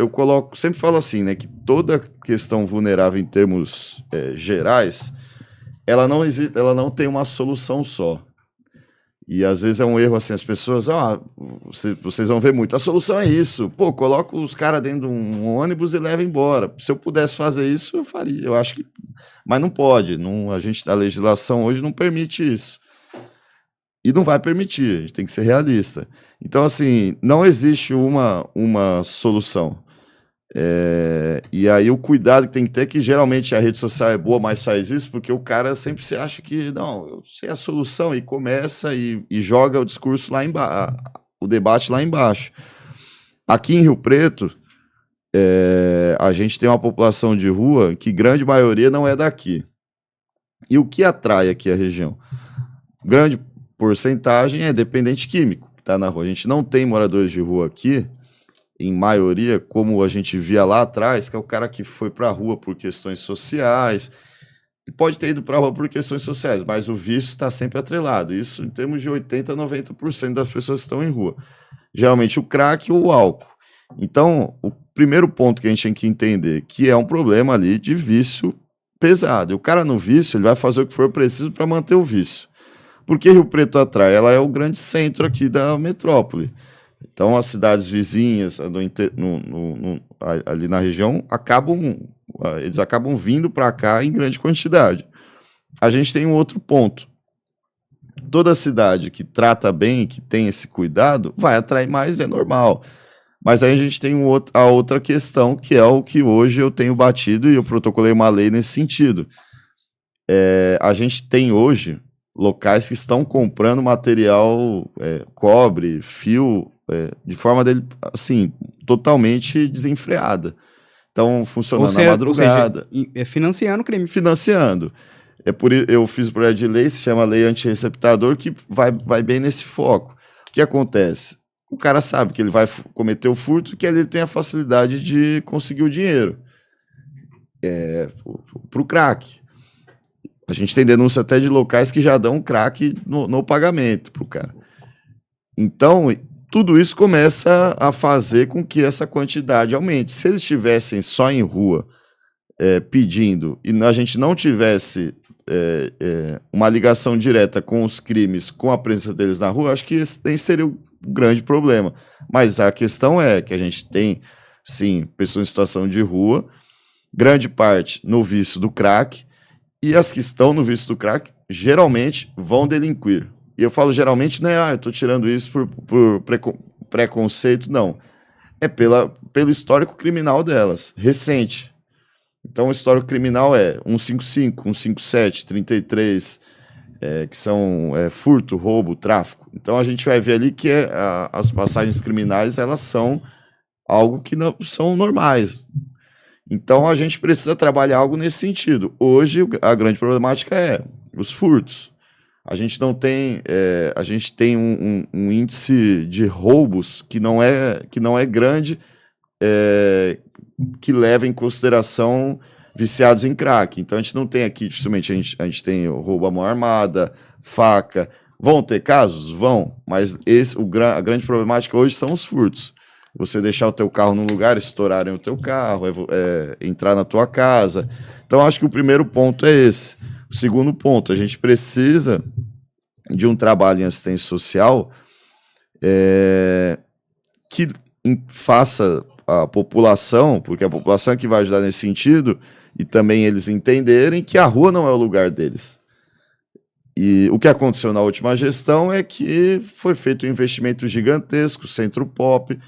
sempre falo assim, né, que toda questão vulnerável em termos gerais, ela não tem uma solução só. E às vezes é um erro assim, as pessoas, vocês vão ver muito, a solução é isso, pô, coloca os caras dentro de um ônibus e leva embora. Se eu pudesse fazer isso, eu faria, eu acho que, mas não pode, a legislação hoje não permite isso. E não vai permitir, a gente tem que ser realista. Então, assim, não existe uma solução. E aí o cuidado que tem que ter é que geralmente a rede social é boa, mas faz isso porque o cara sempre se acha que, não, eu sei a solução, e começa e joga o discurso lá embaixo, o debate lá embaixo. Aqui em Rio Preto, a gente tem uma população de rua que grande maioria não é daqui. E o que atrai aqui a região? Grande porcentagem é dependente químico que está na rua. A gente não tem moradores de rua aqui, em maioria, como a gente via lá atrás, que é o cara que foi para a rua por questões sociais. Ele pode ter ido para a rua por questões sociais, mas o vício está sempre atrelado. Isso em termos de 80% a 90% das pessoas que estão em rua. Geralmente o crack ou o álcool. Então, o primeiro ponto que a gente tem que entender que é um problema ali de vício pesado. E o cara no vício, ele vai fazer o que for preciso para manter o vício. Porque Rio Preto atrai? Ela é o grande centro aqui da metrópole. Então, as cidades vizinhas ali na região eles acabam vindo para cá em grande quantidade. A gente tem um outro ponto. Toda cidade que trata bem, que tem esse cuidado, vai atrair mais, é normal. Mas aí a gente tem a outra questão, que é o que hoje eu tenho batido, e eu protocolei uma lei nesse sentido. A gente tem hoje locais que estão comprando material, cobre, fio, de forma assim, totalmente desenfreada. Então, funcionando na madrugada. Ou seja, financiando o crime. Financiando. Eu fiz o projeto de lei, se chama Lei Antirreceptador, que vai bem nesse foco. O que acontece? O cara sabe que ele vai cometer o furto, que ele tem a facilidade de conseguir o dinheiro para o crack. A gente tem denúncia até de locais que já dão crack no pagamento para o cara. Então, tudo isso começa a fazer com que essa quantidade aumente. Se eles estivessem só em rua pedindo e a gente não tivesse uma ligação direta com os crimes, com a presença deles na rua, acho que esse seria o grande problema. Mas a questão é que a gente tem, sim, pessoas em situação de rua, grande parte no vício do crack, e as que estão no vício do crack geralmente vão delinquir. E eu falo geralmente, não é, eu tô tirando isso por preconceito, não. É pelo histórico criminal delas, recente. Então, o histórico criminal é 155, 157, 33, que são furto, roubo, tráfico. Então, a gente vai ver ali que as passagens criminais, elas são algo que não são normais. Então, a gente precisa trabalhar algo nesse sentido. Hoje, a grande problemática é os furtos. A gente não tem, a gente tem um índice de roubos que não é grande, que leva em consideração viciados em crack. Então a gente não tem aqui, dificilmente a gente tem o roubo à mão armada, faca. Vão ter casos? Vão, mas a grande problemática hoje são os furtos. Você deixar o teu carro num lugar, estourarem o teu carro, entrar na tua casa. Então acho que o primeiro ponto é esse. O segundo ponto, a gente precisa de um trabalho em assistência social que faça a população, porque a população é que vai ajudar nesse sentido, e também eles entenderem que a rua não é o lugar deles. E o que aconteceu na última gestão é que foi feito um investimento gigantesco, Centro Pop,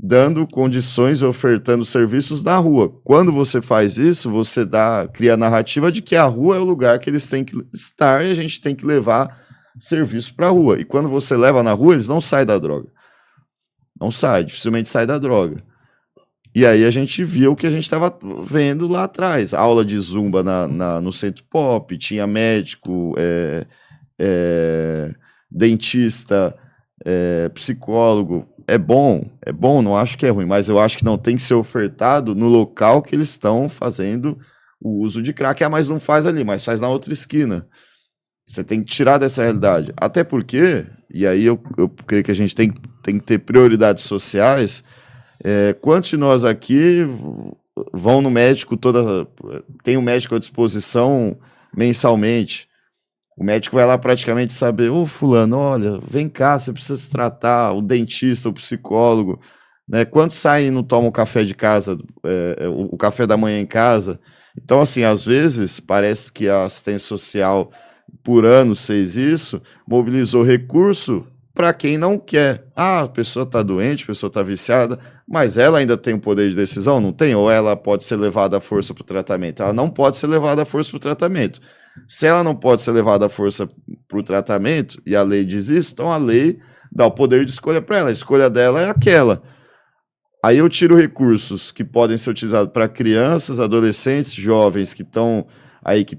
dando condições e ofertando serviços na rua. Quando você faz isso, você cria a narrativa de que a rua é o lugar que eles têm que estar e a gente tem que levar serviço para a rua. E quando você leva na rua, eles não saem da droga. Não sai, dificilmente sai da droga. E aí a gente viu o que a gente estava vendo lá atrás. Aula de zumba no Centro Pop, tinha médico, dentista, psicólogo. É bom, não acho que é ruim, mas eu acho que não tem que ser ofertado no local que eles estão fazendo o uso de crack. Mas não faz ali, mas faz na outra esquina. Você tem que tirar dessa realidade. Até porque, e aí eu creio que a gente tem que ter prioridades sociais. Quantos de nós aqui vão no médico tem um médico à disposição mensalmente? O médico vai lá praticamente saber, fulano, olha, vem cá, você precisa se tratar, o dentista, o psicólogo, né? Quantos saem e não tomam café de casa, o café da manhã em casa? Então, assim, às vezes, parece que a assistência social, por anos, fez isso, mobilizou recurso para quem não quer. A pessoa está doente, a pessoa está viciada, mas ela ainda tem o poder de decisão, não tem? Ou ela pode ser levada à força para o tratamento? Ela não pode ser levada à força para o tratamento. Se ela não pode ser levada à força para o tratamento, e a lei diz isso, então a lei dá o poder de escolha para ela. A escolha dela é aquela. Aí eu tiro recursos que podem ser utilizados para crianças, adolescentes, jovens que estão aí, que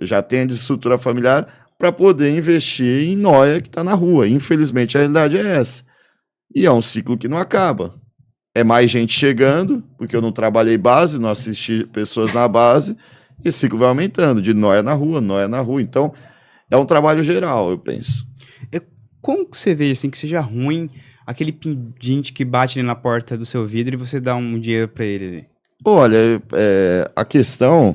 já têm a desestrutura familiar, para poder investir em nóia que está na rua. Infelizmente, a realidade é essa. E é um ciclo que não acaba. É mais gente chegando, porque eu não trabalhei base, não assisti pessoas na base, e esse ciclo vai aumentando, de nóia na rua, nóia na rua. Então, é um trabalho geral, eu penso. Como que você vê, assim, que seja ruim aquele pedinte que bate ali na porta do seu vidro e você dá um dinheiro para ele? Olha, a questão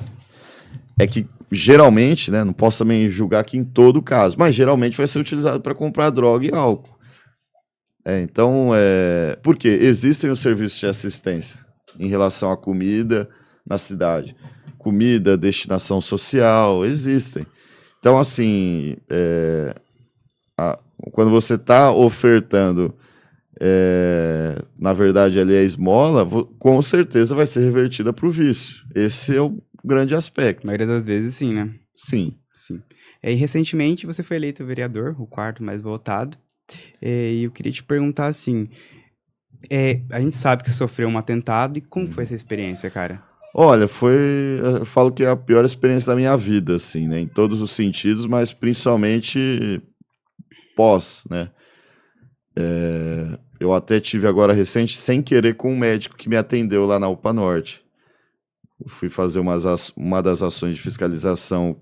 é que, geralmente, né, não posso também julgar aqui em todo caso, mas geralmente vai ser utilizado para comprar droga e álcool. Então, porque existem os serviços de assistência em relação à comida na cidade. Comida, destinação social, existem. Então, assim, quando você está ofertando, na verdade, ali a esmola, com certeza vai ser revertida para o vício. Esse é o grande aspecto. A maioria das vezes, sim, né? Sim. E recentemente você foi eleito vereador, o quarto mais votado. E eu queria te perguntar assim, a gente sabe que você sofreu um atentado, e como foi essa experiência, cara? Olha, eu falo que é a pior experiência da minha vida, assim, né? Em todos os sentidos, mas principalmente pós, né? Eu até tive agora recente, sem querer, com um médico que me atendeu lá na UPA Norte. Eu fui fazer uma das ações de fiscalização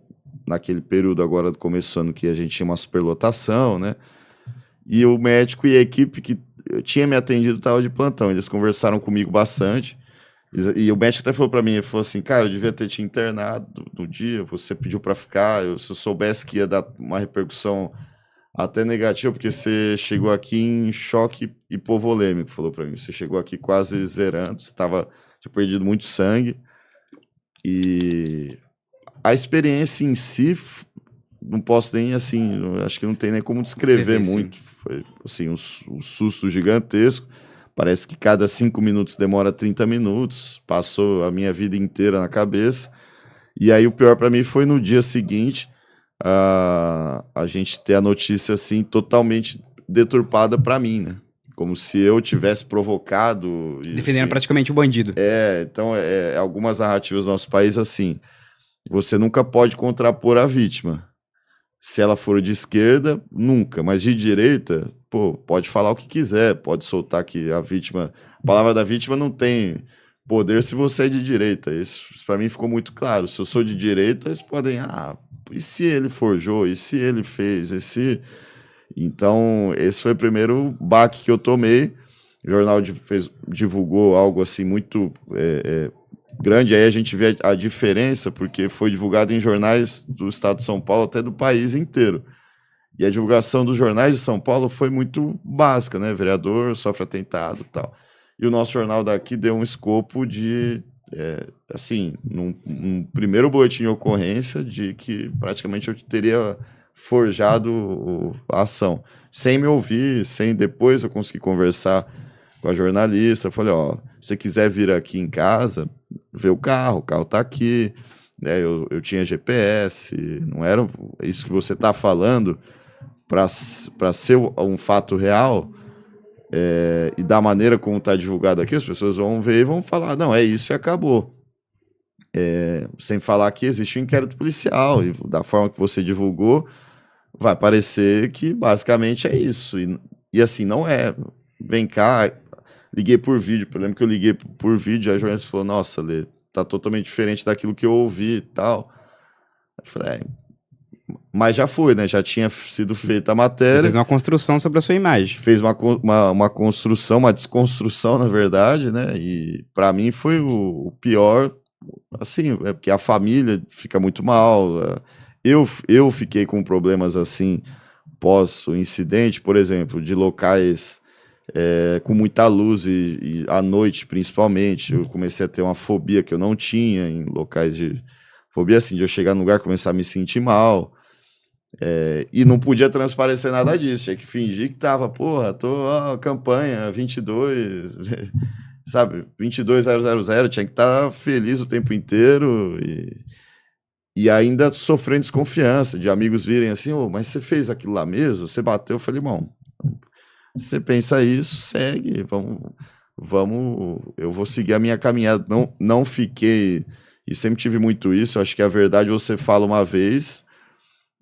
naquele período agora do começo do ano que a gente tinha uma superlotação, né? E o médico e a equipe que tinha me atendido estava de plantão. Eles conversaram comigo bastante. E o médico até falou para mim, ele falou assim, cara, eu devia ter te internado no dia, você pediu para ficar, se eu soubesse que ia dar uma repercussão até negativa, porque você chegou aqui em choque hipovolêmico, falou para mim. Você chegou aqui quase zerando, você tinha perdido muito sangue. E a experiência em si não posso nem, assim, acho que não tem nem como descrever Sim. muito. Foi, assim, um susto gigantesco. Parece que cada 5 minutos demora 30 minutos. Passou a minha vida inteira na cabeça. E aí o pior para mim foi no dia seguinte, a gente ter a notícia, assim, totalmente deturpada para mim, né? Como se eu tivesse provocado. Defendendo assim, praticamente o bandido. então, algumas narrativas do nosso país, assim, você nunca pode contrapor a vítima. Se ela for de esquerda, nunca, mas de direita, pô, pode falar o que quiser, pode soltar que a vítima, a palavra da vítima não tem poder se você é de direita. Isso para mim ficou muito claro. Se eu sou de direita, eles podem, e se ele forjou, e se ele fez, e se... Então, esse foi o primeiro baque que eu tomei. O jornal divulgou algo assim muito grande. Aí a gente vê a diferença, porque foi divulgado em jornais do estado de São Paulo, até do país inteiro. E a divulgação dos jornais de São Paulo foi muito básica, né? Vereador sofre atentado e tal. E o nosso jornal daqui deu um escopo de, assim, num primeiro boletim de ocorrência, de que praticamente eu teria forjado a ação. Sem me ouvir, sem depois eu conseguir conversar com a jornalista. Eu falei, se você quiser vir aqui em casa, ver o carro tá aqui, né? Eu tinha GPS, não era isso que você está falando para ser um fato real, e da maneira como está divulgado aqui, as pessoas vão ver e vão falar, não, é isso e acabou. Sem falar que existe um inquérito policial, e da forma que você divulgou, vai parecer que basicamente é isso. E assim, não é. Vem cá, liguei por vídeo. Eu lembro que eu liguei por vídeo, a jornalista falou, nossa, Lê, tá totalmente diferente daquilo que eu ouvi e tal. Eu falei, mas já foi, né? Já tinha sido feita a matéria. Você fez uma construção sobre a sua imagem. Fez uma construção, uma desconstrução, na verdade, né? E para mim foi o pior, assim, porque a família fica muito mal. Eu fiquei com problemas assim pós o incidente, por exemplo, de locais com muita luz e à noite, principalmente. Eu comecei a ter uma fobia que eu não tinha em locais de... Fobia, assim, de eu chegar no lugar e começar a me sentir mal. E não podia transparecer nada disso. Tinha que fingir que tava, porra, campanha 22, sabe, 22000. Tinha que estar feliz o tempo inteiro e ainda sofrendo desconfiança de amigos virem assim, mas você fez aquilo lá mesmo? Você bateu? Eu falei, irmão, você pensa isso, segue, vamos, eu vou seguir a minha caminhada. Não fiquei, e sempre tive muito isso, acho que a verdade você fala uma vez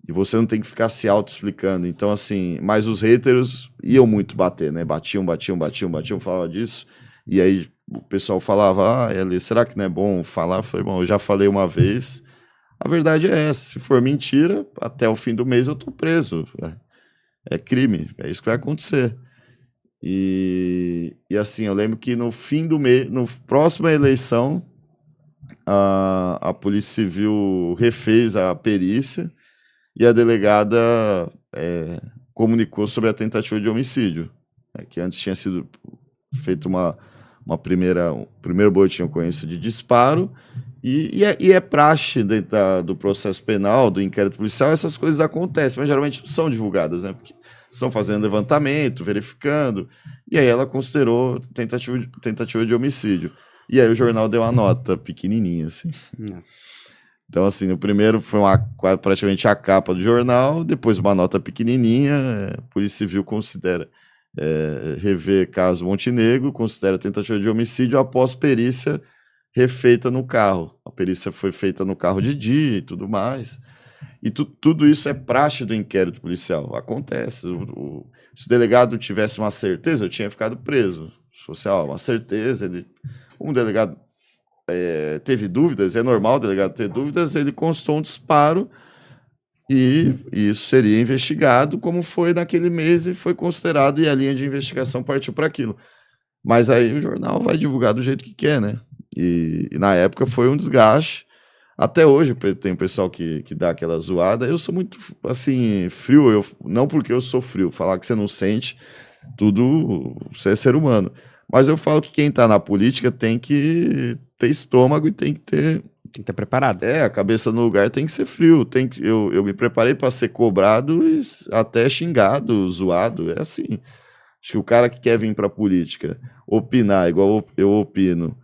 e você não tem que ficar se auto-explicando. Então, assim, mas os haters iam muito bater, né? Batiam, falava disso, e aí o pessoal falava, será que não é bom falar? Eu falei, bom, eu já falei uma vez. A verdade é essa, se for mentira, até o fim do mês eu tô preso. É crime, é isso que vai acontecer. E assim, eu lembro que no fim do mês, no próxima eleição, a Polícia Civil refez a perícia e a delegada comunicou sobre a tentativa de homicídio, que antes tinha sido feito um primeiro boletim de ocorrência de disparo. E é praxe dentro do processo penal, do inquérito policial, essas coisas acontecem, mas geralmente não são divulgadas, né? Porque estão fazendo levantamento, verificando, e aí ela considerou tentativa de homicídio. E aí o jornal deu uma nota pequenininha, assim. Nossa. Então, assim, o primeiro foi praticamente a capa do jornal, depois uma nota pequenininha, a Polícia Civil considera rever caso Montenegro, considera tentativa de homicídio após perícia refeita no carro. A perícia foi feita no carro de dia e tudo mais. E tudo isso é praxe do inquérito policial. Acontece. Se o delegado tivesse uma certeza, eu tinha ficado preso. Se fosse uma certeza, um delegado teve dúvidas, é normal o delegado ter dúvidas, ele constou um disparo e isso seria investigado como foi naquele mês e foi considerado, e a linha de investigação partiu para aquilo. Mas aí o jornal vai divulgar do jeito que quer, né? E na época foi um desgaste. Até hoje tem pessoal que dá aquela zoada. Eu sou muito, assim, frio. Não porque eu sou frio, falar que você não sente, você é ser humano. Mas eu falo que quem está na política tem que ter estômago e tem que Tem que estar preparado. A cabeça no lugar tem que ser frio. Eu me preparei para ser cobrado e até xingado, zoado. É assim. Acho que o cara que quer vir para política, opinar igual eu opino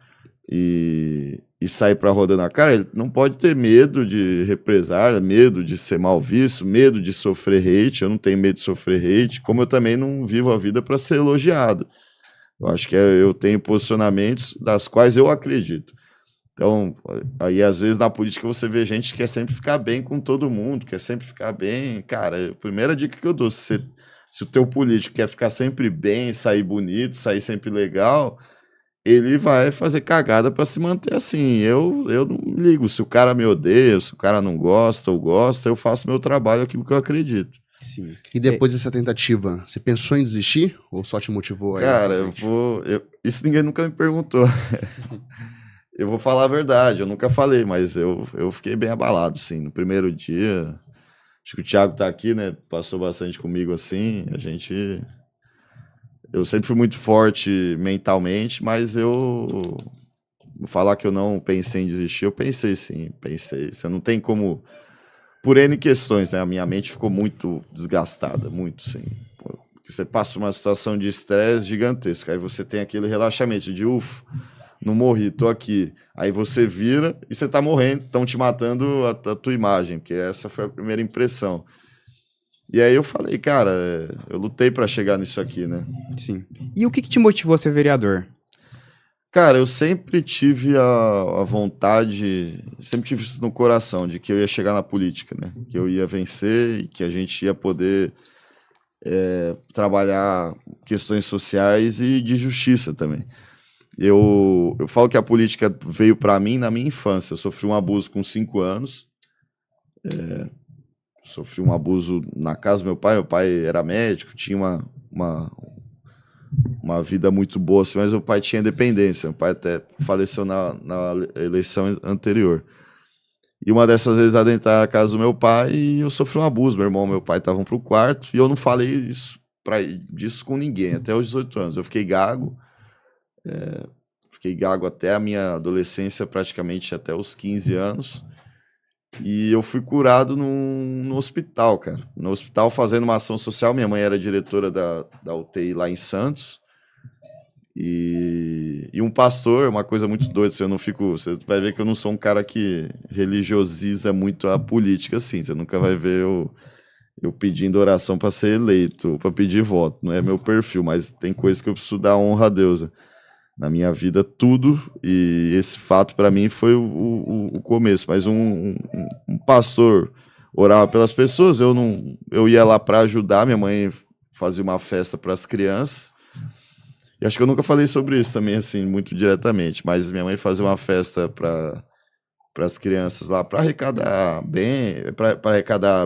e sair para roda na cara, ele não pode ter medo de represália, medo de ser mal visto, medo de sofrer hate. Eu não tenho medo de sofrer hate, como eu também não vivo a vida para ser elogiado. Eu acho que eu tenho posicionamentos das quais eu acredito. Então, aí às vezes na política você vê gente que quer sempre ficar bem com todo mundo, quer sempre ficar bem. Cara, a primeira dica que eu dou, se o teu político quer ficar sempre bem, sair bonito, sair sempre legal, ele vai fazer cagada para se manter assim. Eu não ligo, se o cara me odeia, se o cara não gosta ou gosta, eu faço meu trabalho, aquilo que eu acredito. Sim. E depois dessa tentativa, você pensou em desistir ou só te motivou aí? Cara, isso ninguém nunca me perguntou. Eu vou falar a verdade, eu nunca falei, mas eu fiquei bem abalado, assim, no primeiro dia. Acho que o Thiago tá aqui, né? Passou bastante comigo, assim. Eu sempre fui muito forte mentalmente, mas vou falar que eu não pensei em desistir, eu pensei sim, pensei. Você não tem como, por N questões, né? A minha mente ficou muito desgastada, muito, sim. Porque você passa por uma situação de estresse gigantesca, aí você tem aquele relaxamento de ufa, não morri, tô aqui. Aí você vira e você tá morrendo, estão te matando a tua imagem, porque essa foi a primeira impressão. E aí eu falei, cara, eu lutei pra chegar nisso aqui, né? Sim. E o que te motivou a ser vereador? Cara, eu sempre tive a vontade, sempre tive isso no coração, de que eu ia chegar na política, né? Que eu ia vencer e que a gente ia poder trabalhar questões sociais e de justiça também. Eu falo que a política veio para mim na minha infância. Eu sofri um abuso com 5 anos. Sofri um abuso na casa do meu pai. Meu pai era médico, tinha uma vida muito boa, assim, mas meu pai tinha independência. Meu pai até faleceu na eleição anterior. E uma dessas vezes adentrar na casa do meu pai e eu sofri um abuso. Meu irmão e meu pai estavam pro quarto e eu não falei disso com ninguém, até os 18 anos. Eu fiquei gago. Fiquei gago até a minha adolescência, praticamente até os 15 anos. E eu fui curado no hospital, cara. No hospital, fazendo uma ação social. Minha mãe era diretora da UTI lá em Santos. E um pastor, uma coisa muito doida. Você vai ver que eu não sou um cara que religiosiza muito a política, assim. Você nunca vai ver eu pedindo oração para ser eleito, para pedir voto. Não é meu perfil, mas tem coisas que eu preciso dar honra a Deus, né? Na minha vida, tudo, e esse fato para mim foi o começo, mas um pastor orava pelas pessoas, eu ia lá para ajudar, minha mãe fazia uma festa para as crianças, e acho que eu nunca falei sobre isso também, assim, muito diretamente, mas minha mãe fazia uma festa para as crianças lá, para arrecadar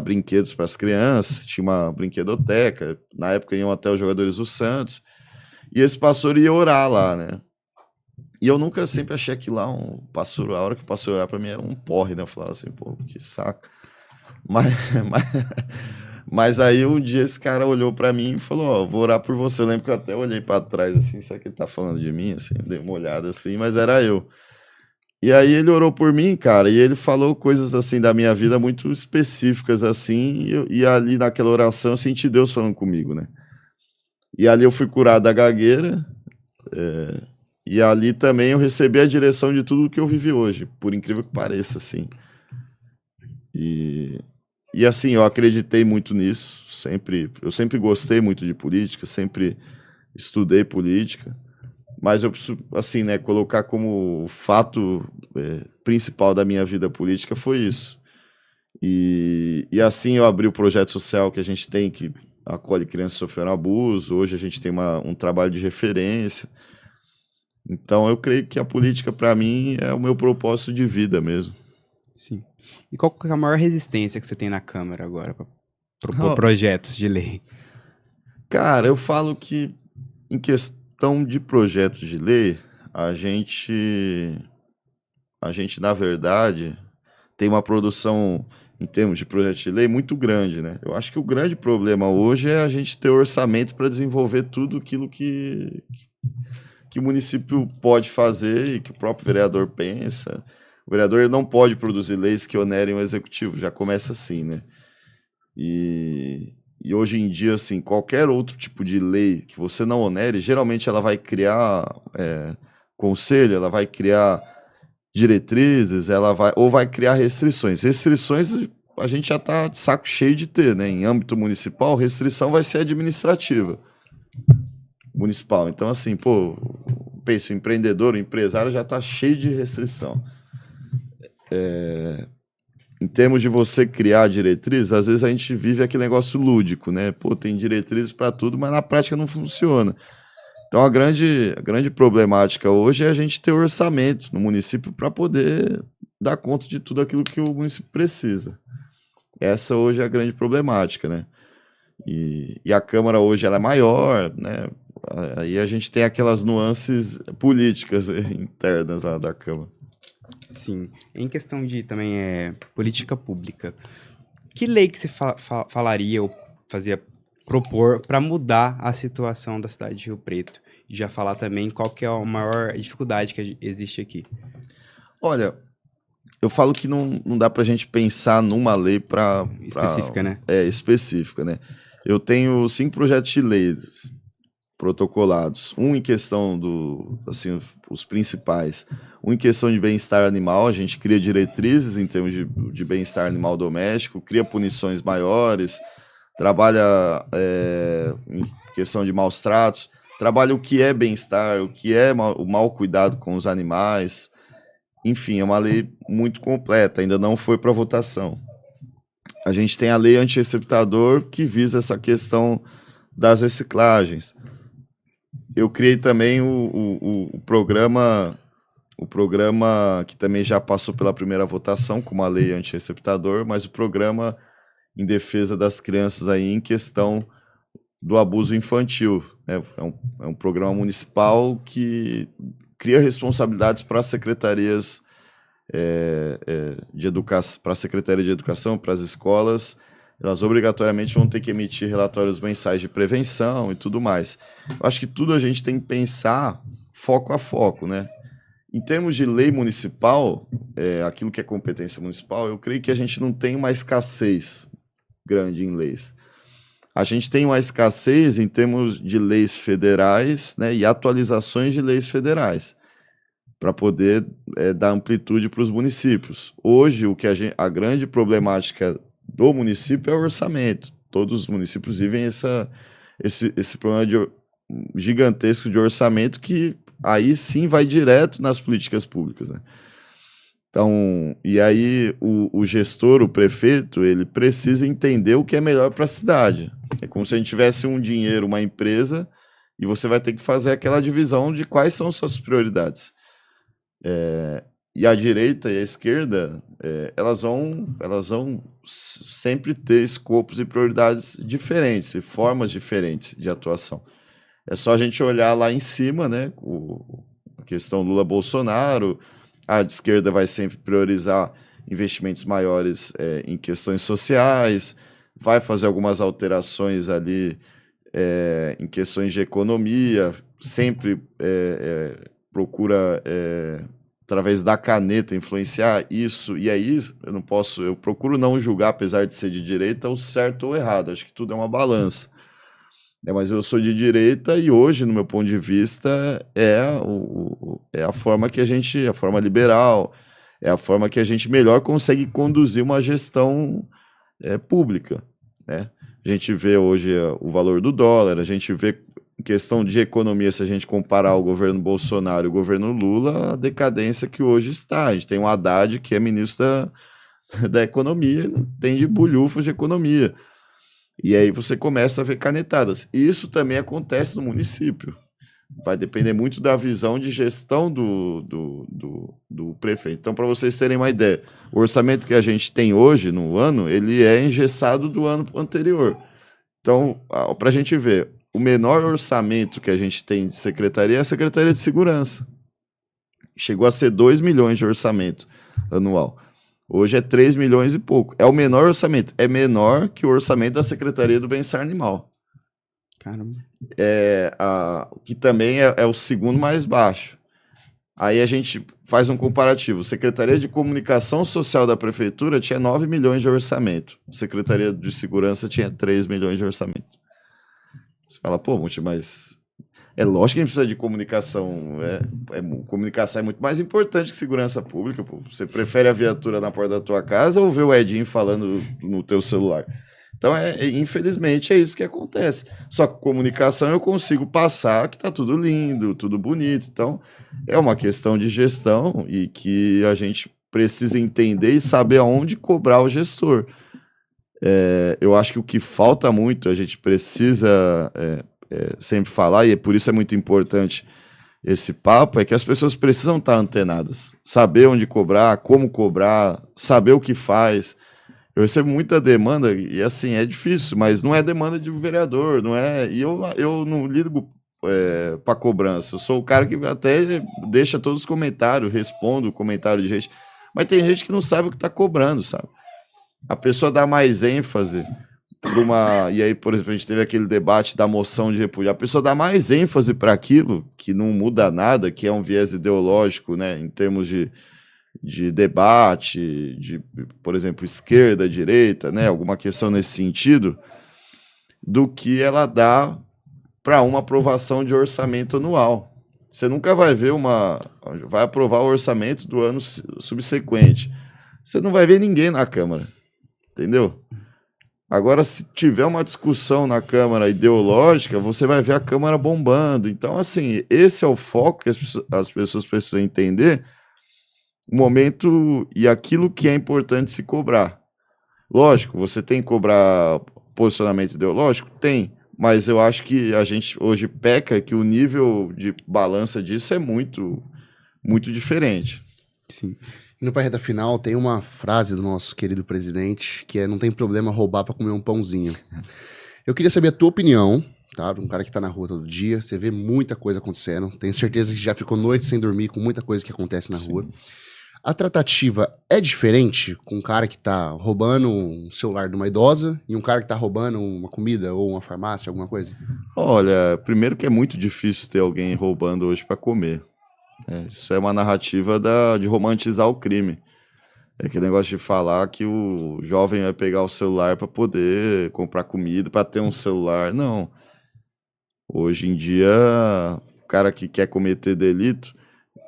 brinquedos para as crianças, tinha uma brinquedoteca, na época iam até os jogadores do Santos, e esse pastor ia orar lá, né? E eu nunca sempre achei que lá a hora que o pastor orar pra mim era um porre, né? Eu falava assim, pô, que saco. Mas aí um dia esse cara olhou pra mim e falou, ó, vou orar por você. Eu lembro que eu até olhei pra trás assim, será que ele tá falando de mim? Assim, dei uma olhada assim, mas era eu. E aí ele orou por mim, cara, e ele falou coisas assim da minha vida muito específicas assim, e ali naquela oração eu senti Deus falando comigo, né? E ali eu fui curado da gagueira, e ali também eu recebi a direção de tudo que eu vivi hoje, por incrível que pareça, assim. E assim, eu acreditei muito nisso, eu sempre gostei muito de política, sempre estudei política, mas eu preciso, assim, né, colocar como fato principal da minha vida política foi isso. E assim eu abri o projeto social que a gente tem, que acolhe crianças que sofreram abuso. Hoje a gente tem um trabalho de referência. Então eu creio que a política, para mim, é o meu propósito de vida mesmo. Sim. E qual que é a maior resistência que você tem na Câmara agora para propor projetos de lei? Cara, eu falo que em questão de projetos de lei, a gente na verdade, tem uma produção em termos de projeto de lei muito grande, né? Eu acho que o grande problema hoje é a gente ter orçamento para desenvolver tudo aquilo que o município pode fazer e que o próprio vereador pensa. O vereador ele não pode produzir leis que onerem o executivo, já começa assim, né? E hoje em dia, assim, qualquer outro tipo de lei que você não onere, geralmente ela vai criar conselho, ela vai criar diretrizes, ou vai criar restrições. Restrições a gente já está de saco cheio de ter, né? Em âmbito municipal, restrição vai ser administrativa municipal. Então, assim, pô, pensa, o empreendedor, o empresário já está cheio de restrição. Em termos de você criar diretrizes, às vezes a gente vive aquele negócio lúdico, né? Pô, tem diretrizes para tudo, mas na prática não funciona. Então, a grande problemática hoje é a gente ter orçamento no município para poder dar conta de tudo aquilo que o município precisa. Essa hoje é a grande problemática, né? E a Câmara hoje ela é maior, né? Aí a gente tem aquelas nuances políticas internas lá da Câmara. Sim. Em questão de também política pública, que lei que você falaria ou propor para mudar a situação da cidade de Rio Preto? E já falar também qual que é a maior dificuldade que existe aqui. Olha, eu falo que não dá para a gente pensar numa lei Específica, né? Específica, né? Eu tenho 5 projetos de leis protocolados. Um em questão assim, os principais. Um em questão de bem-estar animal, a gente cria diretrizes em termos de bem-estar animal doméstico, cria punições maiores, trabalha em questão de maus tratos, trabalha o que é bem-estar, o que é o mau cuidado com os animais. Enfim, é uma lei muito completa, ainda não foi para votação. A gente tem a lei anti-receptador, que visa essa questão das reciclagens. Eu criei também o programa que também já passou pela primeira votação, com uma lei anti-receptador, mas o programa em defesa das crianças aí em questão do abuso infantil, né? É um programa municipal que cria responsabilidades para as secretarias de educação, para a Secretaria de Educação, para as escolas. Elas obrigatoriamente vão ter que emitir relatórios mensais de prevenção e tudo mais. Eu acho que tudo a gente tem que pensar foco a foco, né? Em termos de lei municipal, aquilo que é competência municipal, eu creio que a gente não tem uma escassez grande em leis. A gente tem uma escassez em termos de leis federais, né, e atualizações de leis federais, para poder dar amplitude para os municípios. Hoje, a grande problemática do município é o orçamento. Todos os municípios vivem esse problema gigantesco de orçamento, que aí sim vai direto nas políticas públicas, né? Então, e aí o gestor, o prefeito, ele precisa entender o que é melhor para a cidade. É como se a gente tivesse um dinheiro, uma empresa, e você vai ter que fazer aquela divisão de quais são suas prioridades. E a direita e a esquerda, elas vão sempre ter escopos e prioridades diferentes, e formas diferentes de atuação. É só a gente olhar lá em cima, né, a questão Lula-Bolsonaro. A de esquerda vai sempre priorizar investimentos maiores em questões sociais, vai fazer algumas alterações ali em questões de economia, sempre procura, através da caneta, influenciar isso. E aí eu procuro não julgar, apesar de ser de direita, o certo ou o errado. Acho que tudo é uma balança. Mas eu sou de direita e hoje, no meu ponto de vista, é a forma que a forma liberal, é a forma que a gente melhor consegue conduzir uma gestão pública, né? A gente vê hoje o valor do dólar, a gente vê em questão de economia, se a gente comparar o governo Bolsonaro e o governo Lula, a decadência que hoje está. A gente tem o Haddad, que é ministro da economia, tem de bulhufas de economia. E aí você começa a ver canetadas. Isso também acontece no município. Vai depender muito da visão de gestão do prefeito. Então, para vocês terem uma ideia, o orçamento que a gente tem hoje, no ano, ele é engessado do ano anterior. Então, para a gente ver, o menor orçamento que a gente tem de secretaria é a Secretaria de Segurança. Chegou a ser 2 milhões de orçamento anual. Hoje é 3 milhões e pouco. É o menor orçamento. É menor que o orçamento da Secretaria do Bem-Estar Animal. Caramba. Que também é o segundo mais baixo. Aí a gente faz um comparativo. Secretaria de Comunicação Social da Prefeitura tinha 9 milhões de orçamento. Secretaria de Segurança tinha 3 milhões de orçamento. Você fala, pô, Monte, mas... É lógico que a gente precisa de comunicação. Comunicação é muito mais importante que segurança pública. Pô. Você prefere a viatura na porta da tua casa ou ver o Edinho falando no teu celular? Então, infelizmente, é isso que acontece. Só que comunicação eu consigo passar que tá tudo lindo, tudo bonito. Então, é uma questão de gestão e que a gente precisa entender e saber aonde cobrar o gestor. Eu acho que o que falta muito, a gente precisa sempre falar, e por isso é muito importante esse papo, é que as pessoas precisam estar antenadas. Saber onde cobrar, como cobrar, saber o que faz. Eu recebo muita demanda, e assim, é difícil, mas não é demanda de um vereador, não é... E eu não ligo para cobrança. Eu sou o cara que até deixa todos os comentários, respondo o comentário de gente. Mas tem gente que não sabe o que está cobrando, sabe? A pessoa dá mais ênfase para uma... E aí, por exemplo, a gente teve aquele debate da moção de repúdio. A pessoa dá mais ênfase para aquilo que não muda nada, que é um viés ideológico, né, em termos de debate, de, por exemplo, esquerda, direita, né, alguma questão nesse sentido, do que ela dá para uma aprovação de orçamento anual. Você nunca vai ver vai aprovar o orçamento do ano subsequente. Você não vai ver ninguém na Câmara, entendeu? Agora, se tiver uma discussão na Câmara ideológica, você vai ver a Câmara bombando. Então, assim, esse é o foco que as pessoas precisam entender, o momento e aquilo que é importante se cobrar. Lógico, você tem que cobrar posicionamento ideológico? Tem, mas eu acho que a gente hoje peca que o nível de balança disso é muito, muito diferente. Sim. Indo para a reta final, tem uma frase do nosso querido presidente, que é: não tem problema roubar para comer um pãozinho. Eu queria saber a tua opinião, tá? Um cara que tá na rua todo dia, você vê muita coisa acontecendo, tenho certeza que já ficou noite sem dormir com muita coisa que acontece na rua. A tratativa é diferente com um cara que tá roubando um celular de uma idosa e um cara que tá roubando uma comida ou uma farmácia, alguma coisa? Olha, primeiro que é muito difícil ter alguém roubando hoje para comer. Isso é uma narrativa de romantizar o crime. É aquele negócio de falar que o jovem vai pegar o celular para poder comprar comida, para ter um celular. Não. Hoje em dia, o cara que quer cometer delito,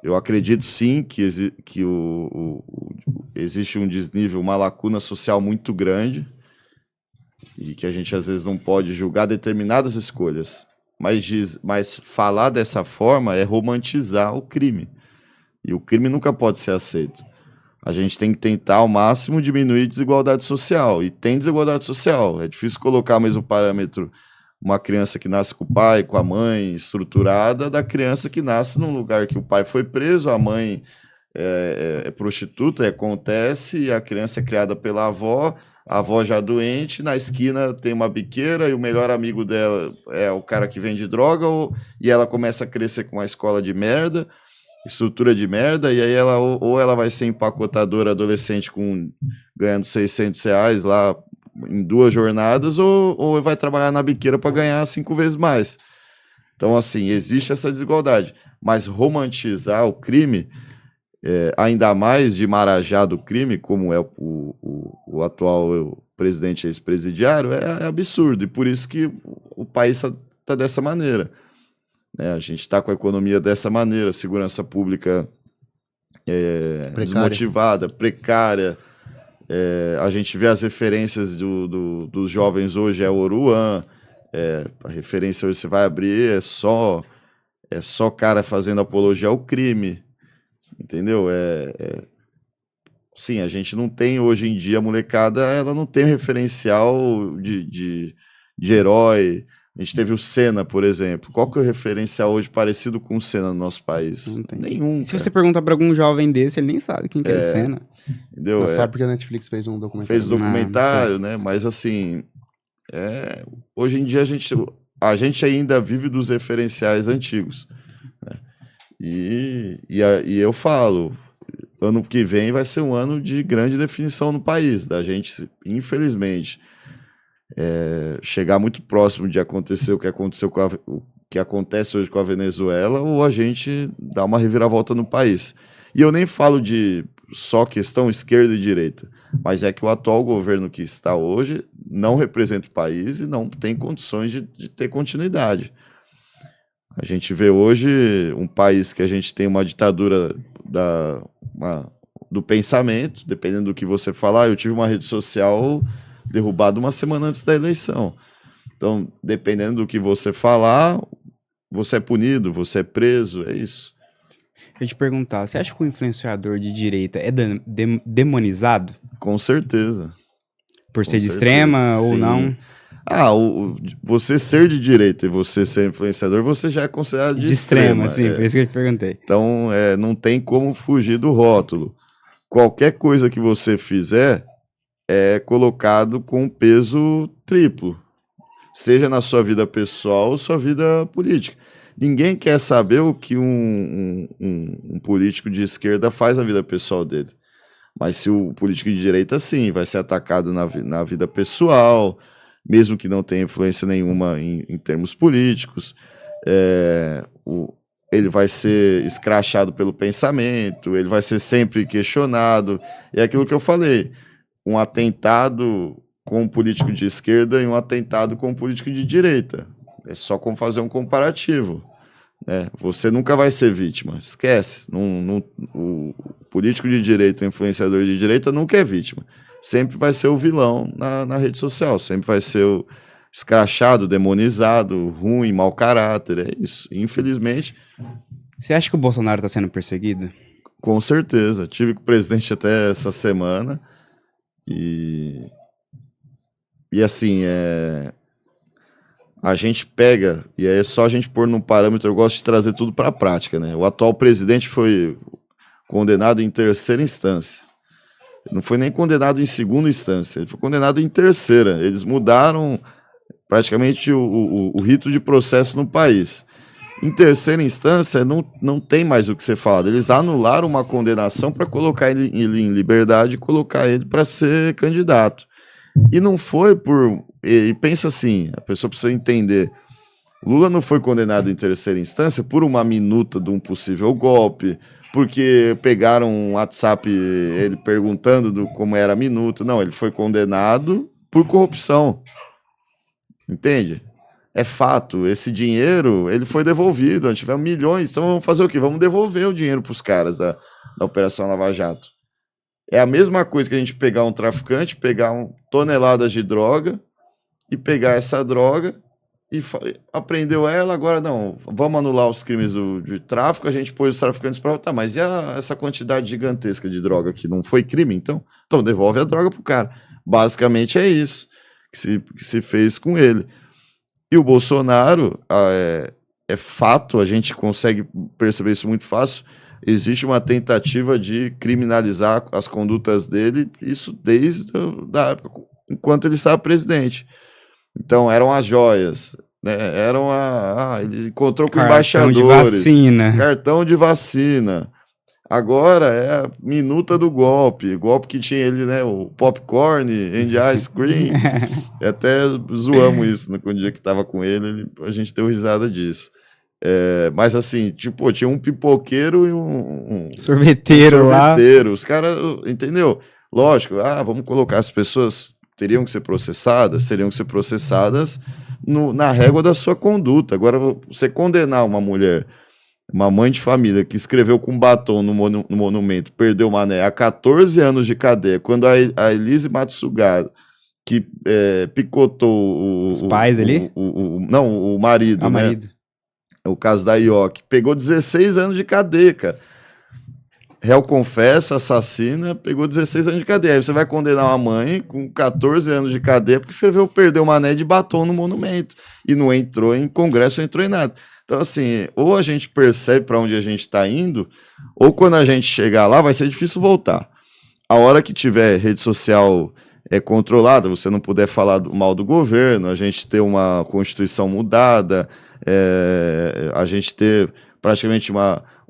eu acredito sim que existe um desnível, uma lacuna social muito grande e que a gente às vezes não pode julgar determinadas escolhas. Mas falar dessa forma é romantizar o crime. E o crime nunca pode ser aceito. A gente tem que tentar ao máximo diminuir a desigualdade social. E tem desigualdade social. É difícil colocar o mesmo parâmetro uma criança que nasce com o pai, com a mãe estruturada, da criança que nasce num lugar que o pai foi preso, a mãe é prostituta, acontece, e a criança é criada pela avó, a avó já doente, na esquina tem uma biqueira e o melhor amigo dela é o cara que vende droga, e ela começa a crescer com uma escola de merda, estrutura de merda, e aí ou ela vai ser empacotadora adolescente ganhando R$600 lá em 2 jornadas, ou vai trabalhar na biqueira para ganhar 5 vezes mais. Então, assim, existe essa desigualdade. Mas romantizar o crime, ainda mais de Marajá do crime, como é o atual presidente ex-presidiário, é absurdo. E por isso que o país está dessa maneira. A gente está com a economia dessa maneira, segurança pública desmotivada, precária. A gente vê as referências dos jovens hoje, é Oruan, a referência hoje você vai abrir, é só cara fazendo apologia ao crime, entendeu? Sim, a gente não tem hoje em dia, a molecada, ela não tem referencial de herói. A gente teve o Senna, por exemplo. Qual que é o referencial hoje parecido com o Senna no nosso país? Não tem. Nenhum. Se você perguntar pra algum jovem desse, ele nem sabe quem que é o Senna. Entendeu? Mas sabe porque a Netflix fez um documentário. Fez documentário, né? Mas assim, hoje em dia a gente ainda vive dos referenciais antigos. Né? E eu falo, ano que vem vai ser um ano de grande definição no país. Da gente, infelizmente, chegar muito próximo de acontecer o que aconteceu que acontece hoje com a Venezuela, ou a gente dá uma reviravolta no país. E eu nem falo de só questão esquerda e direita, mas é que o atual governo que está hoje não representa o país e não tem condições de ter continuidade. A gente vê hoje um país que a gente tem uma ditadura do pensamento, dependendo do que você falar. Eu tive uma rede social derrubada uma semana antes da eleição. Então, dependendo do que você falar, você é punido, você é preso, é isso. Eu ia te perguntar, você acha que o influenciador de direita é demonizado? Com certeza. Por Com ser de certeza. extrema ou Sim. não? Você ser de direita e você ser influenciador, você já é considerado de extrema. Sim, por isso que eu te perguntei. Então, não tem como fugir do rótulo. Qualquer coisa que você fizer é colocado com peso triplo, seja na sua vida pessoal ou sua vida política. Ninguém quer saber o que um político de esquerda faz na vida pessoal dele. Mas se o político de direita, sim, vai ser atacado na vida pessoal, mesmo que não tenha influência nenhuma em termos políticos, ele vai ser escrachado pelo pensamento, ele vai ser sempre questionado. É aquilo que eu falei, um atentado com um político de esquerda e um atentado com um político de direita. É só como fazer um comparativo. Você nunca vai ser vítima, esquece. O político de direita, o influenciador de direita nunca é vítima. Sempre vai ser o vilão na rede social, sempre vai ser o escrachado, demonizado, ruim, mau caráter, é isso. Infelizmente. Você acha que o Bolsonaro está sendo perseguido? Com certeza. Tive com o presidente até essa semana e assim, a gente pega, e é só a gente pôr num parâmetro, eu gosto de trazer tudo para a prática, né? O atual presidente foi condenado em terceira instância. Não foi nem condenado em segunda instância, ele foi condenado em terceira. Eles mudaram praticamente o rito de processo no país. Em terceira instância, não tem mais o que ser falado. Eles anularam uma condenação para colocar ele em liberdade e colocar ele para ser candidato. E não foi por... E pensa assim, a pessoa precisa entender. Lula não foi condenado em terceira instância por uma minuta de um possível golpe, porque pegaram um WhatsApp ele perguntando como era a minuta. Não, ele foi condenado por corrupção. Entende? É fato, esse dinheiro ele foi devolvido, nós tivemos milhões, então vamos fazer o quê? Vamos devolver o dinheiro para os caras da Operação Lava Jato. É a mesma coisa que a gente pegar um traficante, pegar toneladas de droga e pegar essa droga e apreendeu ela, agora não, vamos anular os crimes de tráfico, a gente pôs os traficantes para... Tá, mas e essa quantidade gigantesca de droga que não foi crime, então? Então devolve a droga pro cara. Basicamente é isso que se fez com ele. E o Bolsonaro, é fato, a gente consegue perceber isso muito fácil, existe uma tentativa de criminalizar as condutas dele, isso desde da época, enquanto ele estava presidente. Então, eram as joias, né? Ele encontrou com embaixadores. Cartão de vacina. Agora é a minuta do golpe que tinha ele, né? O popcorn and ice cream. Até zoamos isso, né? Quando o dia que estava com ele, a gente deu risada disso. Mas assim, tipo, tinha um pipoqueiro e um sorveteiro lá. Os caras, entendeu? Lógico, vamos colocar as pessoas teriam que ser processadas na régua da sua conduta. Agora, você condenar uma mulher, uma mãe de família que escreveu com batom no monumento, perdeu o mané a 14 anos de cadeia, quando a Elise Matsugada, que picotou os pais ali? Não, o marido, né? Marido. O caso da Ioki, pegou 16 anos de cadeia, cara. Réu confessa, assassina, pegou 16 anos de cadeia. Aí você vai condenar uma mãe com 14 anos de cadeia porque escreveu perdeu o mané de batom no monumento. E não entrou em congresso, não entrou em nada. Então, assim, ou a gente percebe para onde a gente está indo, ou quando a gente chegar lá vai ser difícil voltar. A hora que tiver rede social controlada, você não puder falar mal do governo, a gente ter uma Constituição mudada, a gente ter praticamente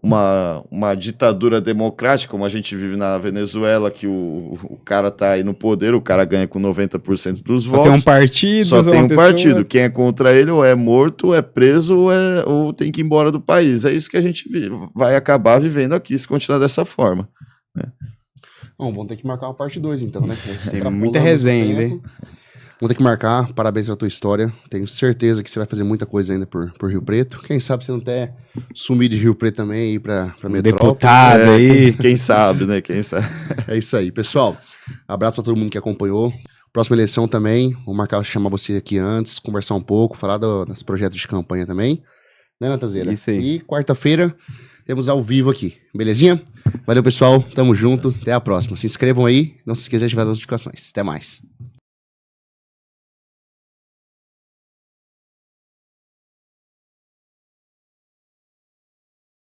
uma ditadura democrática, como a gente vive na Venezuela, que o cara tá aí no poder, o cara ganha com 90% dos votos. Só tem um partido, Só tem um pessoa. partido. Quem é contra ele ou é morto, ou é preso, ou tem que ir embora do país. É isso que a gente vai acabar vivendo aqui, se continuar dessa forma. Né? Bom, vamos ter que marcar uma parte 2, então, né? Tem muita resenha ainda, hein? Vamos ter que marcar. Parabéns pela tua história. Tenho certeza que você vai fazer muita coisa ainda por Rio Preto. Quem sabe você não até sumir de Rio Preto também e ir pra metrópole. Deputado aí. Quem sabe, né? Quem sabe. É isso aí. Pessoal, abraço pra todo mundo que acompanhou. Próxima eleição também. Vou marcar, chamar você aqui antes, conversar um pouco, falar dos projetos de campanha também. Né, Natazeira? Isso aí. E quarta-feira temos ao vivo aqui. Belezinha? Valeu, pessoal. Tamo junto. Até a próxima. Se inscrevam aí. Não se esqueçam de ativar as notificações. Até mais.